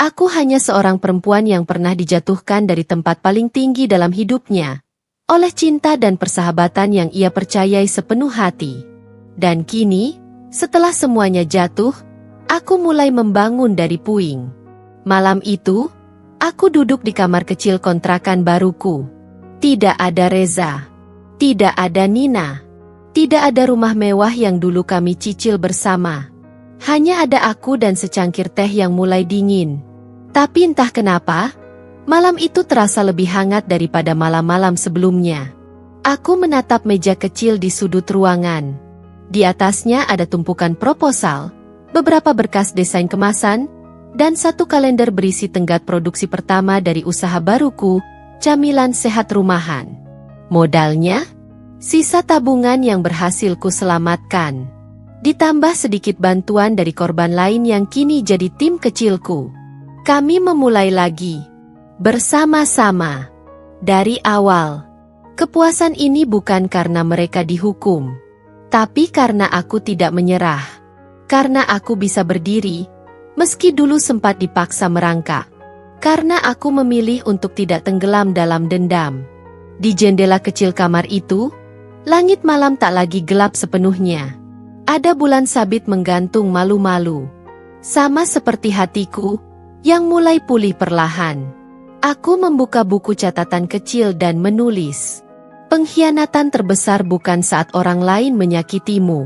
Aku hanya seorang perempuan yang pernah dijatuhkan dari tempat paling tinggi dalam hidupnya. Oleh cinta dan persahabatan yang ia percayai sepenuh hati. Dan kini, setelah semuanya jatuh, aku mulai membangun dari puing. Malam itu, aku duduk di kamar kecil kontrakan baruku. Tidak ada Reza. Tidak ada Nina. Tidak ada rumah mewah yang dulu kami cicil bersama. Hanya ada aku dan secangkir teh yang mulai dingin. Tapi entah kenapa, malam itu terasa lebih hangat daripada malam-malam sebelumnya. Aku menatap meja kecil di sudut ruangan. Di atasnya ada tumpukan proposal, beberapa berkas desain kemasan, dan satu kalender berisi tenggat produksi pertama dari usaha baruku, camilan sehat rumahan. Modalnya, sisa tabungan yang berhasil ku selamatkan. Ditambah sedikit bantuan dari korban lain yang kini jadi tim kecilku. Kami memulai lagi. Bersama-sama. Dari awal. Kepuasan ini bukan karena mereka dihukum. Tapi karena aku tidak menyerah. Karena aku bisa berdiri, meski dulu sempat dipaksa merangkak. Karena aku memilih untuk tidak tenggelam dalam dendam. Di jendela kecil kamar itu, langit malam tak lagi gelap sepenuhnya. Ada bulan sabit menggantung malu-malu. Sama seperti hatiku, yang mulai pulih perlahan. Aku membuka buku catatan kecil dan menulis. Pengkhianatan terbesar bukan saat orang lain menyakitimu,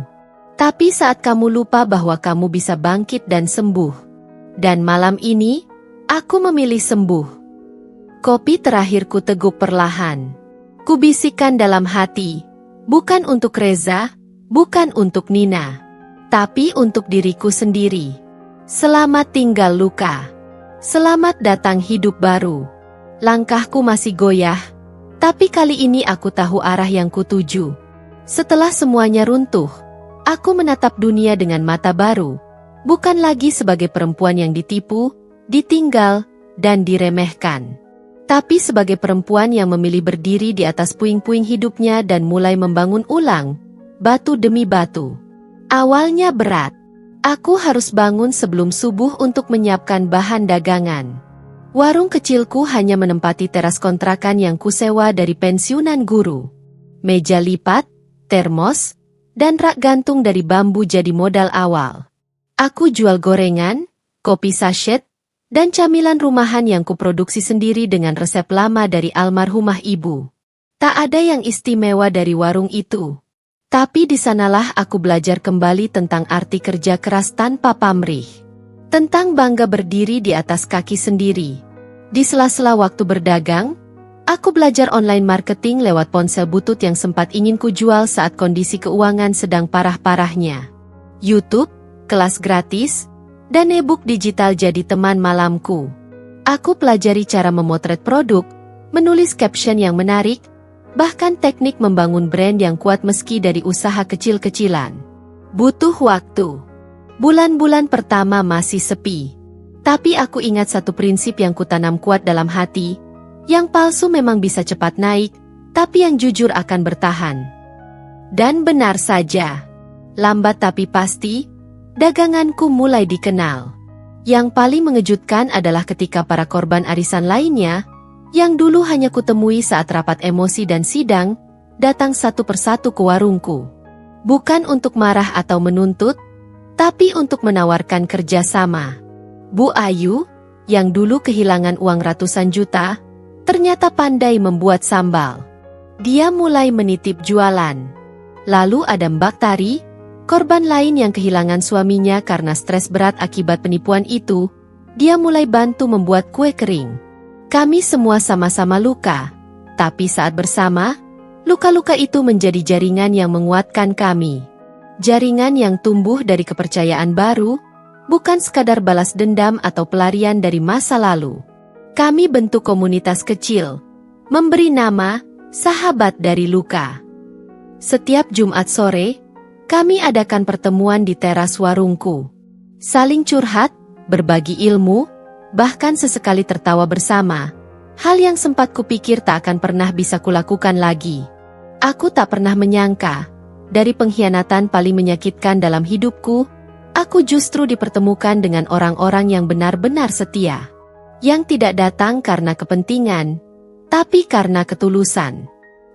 tapi saat kamu lupa bahwa kamu bisa bangkit dan sembuh. Dan malam ini, aku memilih sembuh. Kopi terakhir ku teguk perlahan. Kubisikkan dalam hati, bukan untuk Reza, bukan untuk Nina, tapi untuk diriku sendiri. Selamat tinggal Luka. Selamat datang hidup baru. Langkahku masih goyah, tapi kali ini aku tahu arah yang kutuju. Setelah semuanya runtuh, aku menatap dunia dengan mata baru. Bukan lagi sebagai perempuan yang ditipu, ditinggal, dan diremehkan. Tapi sebagai perempuan yang memilih berdiri di atas puing-puing hidupnya dan mulai membangun ulang, batu demi batu. Awalnya berat. Aku harus bangun sebelum subuh untuk menyiapkan bahan dagangan. Warung kecilku hanya menempati teras kontrakan yang kusewa dari pensiunan guru. Meja lipat, termos, dan rak gantung dari bambu jadi modal awal. Aku jual gorengan, kopi sachet, dan camilan rumahan yang kuproduksi sendiri dengan resep lama dari almarhumah ibu. Tak ada yang istimewa dari warung itu. Tapi di sanalah aku belajar kembali tentang arti kerja keras tanpa pamrih. Tentang bangga berdiri di atas kaki sendiri. Di sela-sela waktu berdagang, aku belajar online marketing lewat ponsel butut yang sempat ingin kujual saat kondisi keuangan sedang parah-parahnya. YouTube, kelas gratis, dan e-book digital jadi teman malamku. Aku pelajari cara memotret produk, menulis caption yang menarik, bahkan teknik membangun brand yang kuat meski dari usaha kecil-kecilan. Butuh waktu. Bulan-bulan pertama masih sepi. Tapi aku ingat satu prinsip yang kutanam kuat dalam hati, yang palsu memang bisa cepat naik, tapi yang jujur akan bertahan. Dan benar saja. Lambat tapi pasti, daganganku mulai dikenal. Yang paling mengejutkan adalah ketika para korban arisan lainnya, yang dulu hanya kutemui saat rapat emosi dan sidang, datang satu persatu ke warungku. Bukan untuk marah atau menuntut, tapi untuk menawarkan kerjasama. Bu Ayu, yang dulu kehilangan uang ratusan juta, ternyata pandai membuat sambal. Dia mulai menitip jualan. Lalu ada Mbak Tari, korban lain yang kehilangan suaminya karena stres berat akibat penipuan itu. Dia mulai bantu membuat kue kering. Kami semua sama-sama luka, tapi saat bersama, luka-luka itu menjadi jaringan yang menguatkan kami. Jaringan yang tumbuh dari kepercayaan baru, bukan sekadar balas dendam atau pelarian dari masa lalu. Kami bentuk komunitas kecil, memberi nama Sahabat dari Luka. Setiap Jumat sore, kami adakan pertemuan di teras warungku. Saling curhat, berbagi ilmu, bahkan sesekali tertawa bersama. Hal yang sempat kupikir tak akan pernah bisa kulakukan lagi. Aku tak pernah menyangka, dari pengkhianatan paling menyakitkan dalam hidupku, aku justru dipertemukan dengan orang-orang yang benar-benar setia. Yang tidak datang karena kepentingan, tapi karena ketulusan.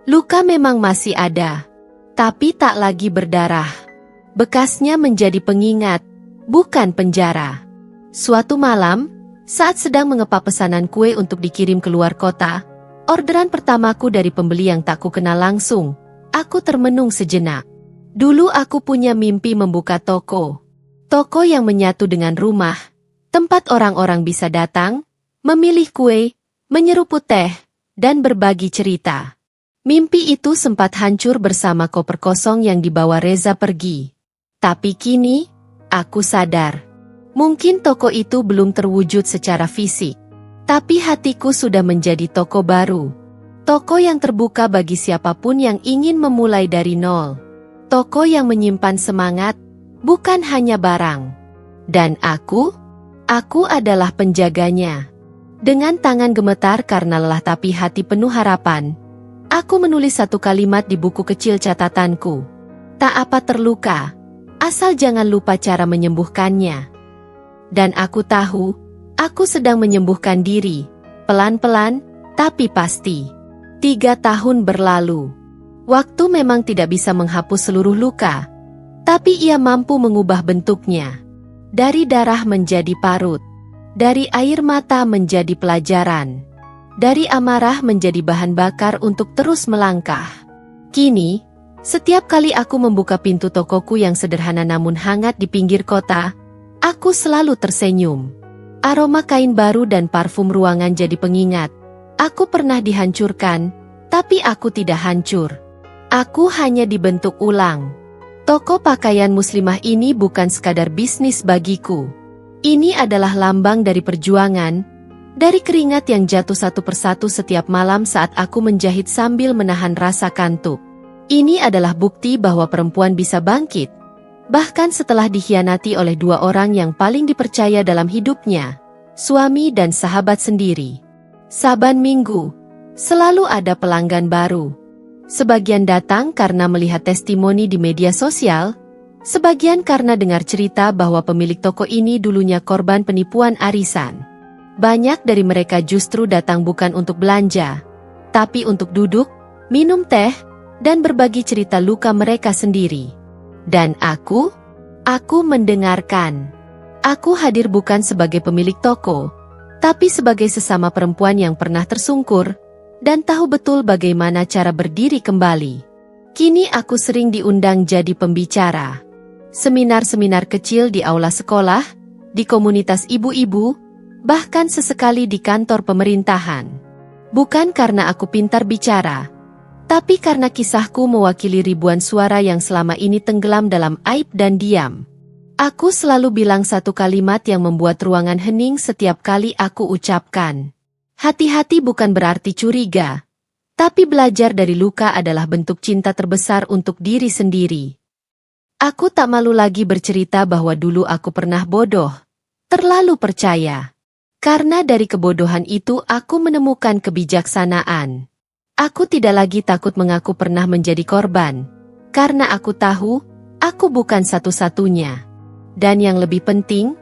Luka memang masih ada, tapi tak lagi berdarah. Bekasnya menjadi pengingat, bukan penjara. Suatu malam, saat sedang mengepak pesanan kue untuk dikirim keluar kota, orderan pertamaku dari pembeli yang tak kukenal langsung, aku termenung sejenak. Dulu aku punya mimpi membuka toko. Toko yang menyatu dengan rumah, tempat orang-orang bisa datang, memilih kue, menyeruput teh, dan berbagi cerita. Mimpi itu sempat hancur bersama koper kosong yang dibawa Reza pergi. Tapi kini, aku sadar. Mungkin toko itu belum terwujud secara fisik. Tapi hatiku sudah menjadi toko baru. Toko yang terbuka bagi siapapun yang ingin memulai dari nol. Toko yang menyimpan semangat, bukan hanya barang. Dan aku adalah penjaganya. Dengan tangan gemetar karena lelah tapi hati penuh harapan, aku menulis satu kalimat di buku kecil catatanku. Tak apa terluka, asal jangan lupa cara menyembuhkannya. Dan aku tahu, aku sedang menyembuhkan diri, pelan-pelan, tapi pasti. 3 tahun berlalu. Waktu memang tidak bisa menghapus seluruh luka, tapi ia mampu mengubah bentuknya. Dari darah menjadi parut, dari air mata menjadi pelajaran. Dari amarah menjadi bahan bakar untuk terus melangkah. Kini, setiap kali aku membuka pintu tokoku yang sederhana namun hangat di pinggir kota, aku selalu tersenyum. Aroma kain baru dan parfum ruangan jadi pengingat. Aku pernah dihancurkan, tapi aku tidak hancur. Aku hanya dibentuk ulang. Toko pakaian muslimah ini bukan sekadar bisnis bagiku. Ini adalah lambang dari perjuangan, dari keringat yang jatuh satu persatu setiap malam saat aku menjahit sambil menahan rasa kantuk. Ini adalah bukti bahwa perempuan bisa bangkit, bahkan setelah dikhianati oleh dua orang yang paling dipercaya dalam hidupnya, suami dan sahabat sendiri. Saban minggu, selalu ada pelanggan baru. Sebagian datang karena melihat testimoni di media sosial, sebagian karena dengar cerita bahwa pemilik toko ini dulunya korban penipuan arisan. Banyak dari mereka justru datang bukan untuk belanja, tapi untuk duduk, minum teh, dan berbagi cerita luka mereka sendiri. Dan aku mendengarkan. Aku hadir bukan sebagai pemilik toko, tapi sebagai sesama perempuan yang pernah tersungkur, dan tahu betul bagaimana cara berdiri kembali. Kini aku sering diundang jadi pembicara. Seminar-seminar kecil di aula sekolah, di komunitas ibu-ibu, bahkan sesekali di kantor pemerintahan. Bukan karena aku pintar bicara, tapi karena kisahku mewakili ribuan suara yang selama ini tenggelam dalam aib dan diam. Aku selalu bilang satu kalimat yang membuat ruangan hening setiap kali aku ucapkan. Hati-hati bukan berarti curiga, tapi belajar dari luka adalah bentuk cinta terbesar untuk diri sendiri. Aku tak malu lagi bercerita bahwa dulu aku pernah bodoh, terlalu percaya. Karena dari kebodohan itu aku menemukan kebijaksanaan. Aku tidak lagi takut mengaku pernah menjadi korban, karena aku tahu, aku bukan satu-satunya. Dan yang lebih penting,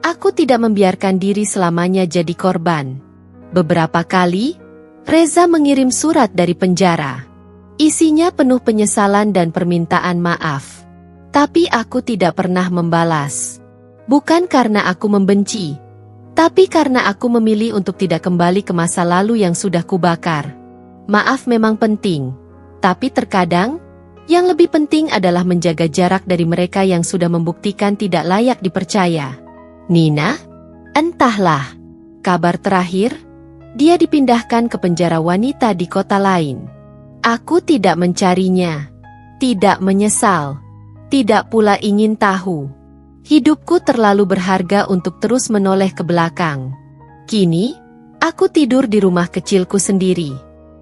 aku tidak membiarkan diri selamanya jadi korban. Beberapa kali, Reza mengirim surat dari penjara. Isinya penuh penyesalan dan permintaan maaf. Tapi aku tidak pernah membalas. Bukan karena aku membenci, tapi karena aku memilih untuk tidak kembali ke masa lalu yang sudah kubakar. Maaf memang penting, tapi terkadang, yang lebih penting adalah menjaga jarak dari mereka yang sudah membuktikan tidak layak dipercaya. Nina? Entahlah. Kabar terakhir, dia dipindahkan ke penjara wanita di kota lain. Aku tidak mencarinya, tidak menyesal, tidak pula ingin tahu. Hidupku terlalu berharga untuk terus menoleh ke belakang. Kini, aku tidur di rumah kecilku sendiri.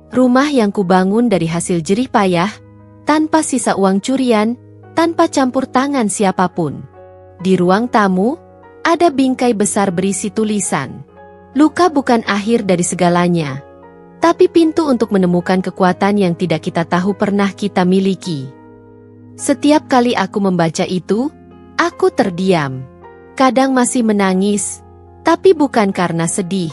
Rumah yang kubangun dari hasil jerih payah, tanpa sisa uang curian, tanpa campur tangan siapapun. Di ruang tamu, ada bingkai besar berisi tulisan. Luka bukan akhir dari segalanya, tapi pintu untuk menemukan kekuatan yang tidak kita tahu pernah kita miliki. Setiap kali aku membaca itu, aku terdiam. Kadang masih menangis, tapi bukan karena sedih,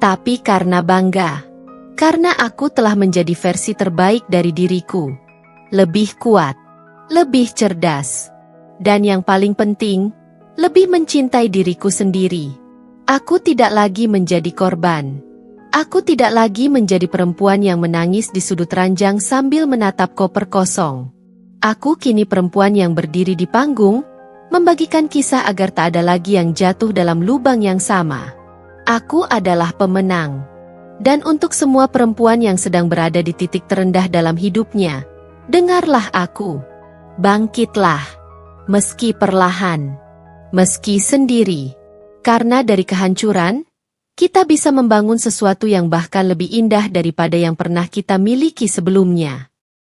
tapi karena bangga. Karena aku telah menjadi versi terbaik dari diriku. Lebih kuat, lebih cerdas, dan yang paling penting, lebih mencintai diriku sendiri. Aku tidak lagi menjadi korban. Aku tidak lagi menjadi perempuan yang menangis di sudut ranjang sambil menatap koper kosong. Aku kini perempuan yang berdiri di panggung, membagikan kisah agar tak ada lagi yang jatuh dalam lubang yang sama. Aku adalah pemenang. Dan untuk semua perempuan yang sedang berada di titik terendah dalam hidupnya, dengarlah aku. Bangkitlah. Meski perlahan. Meski sendiri. Karena dari kehancuran, kita bisa membangun sesuatu yang bahkan lebih indah daripada yang pernah kita miliki sebelumnya.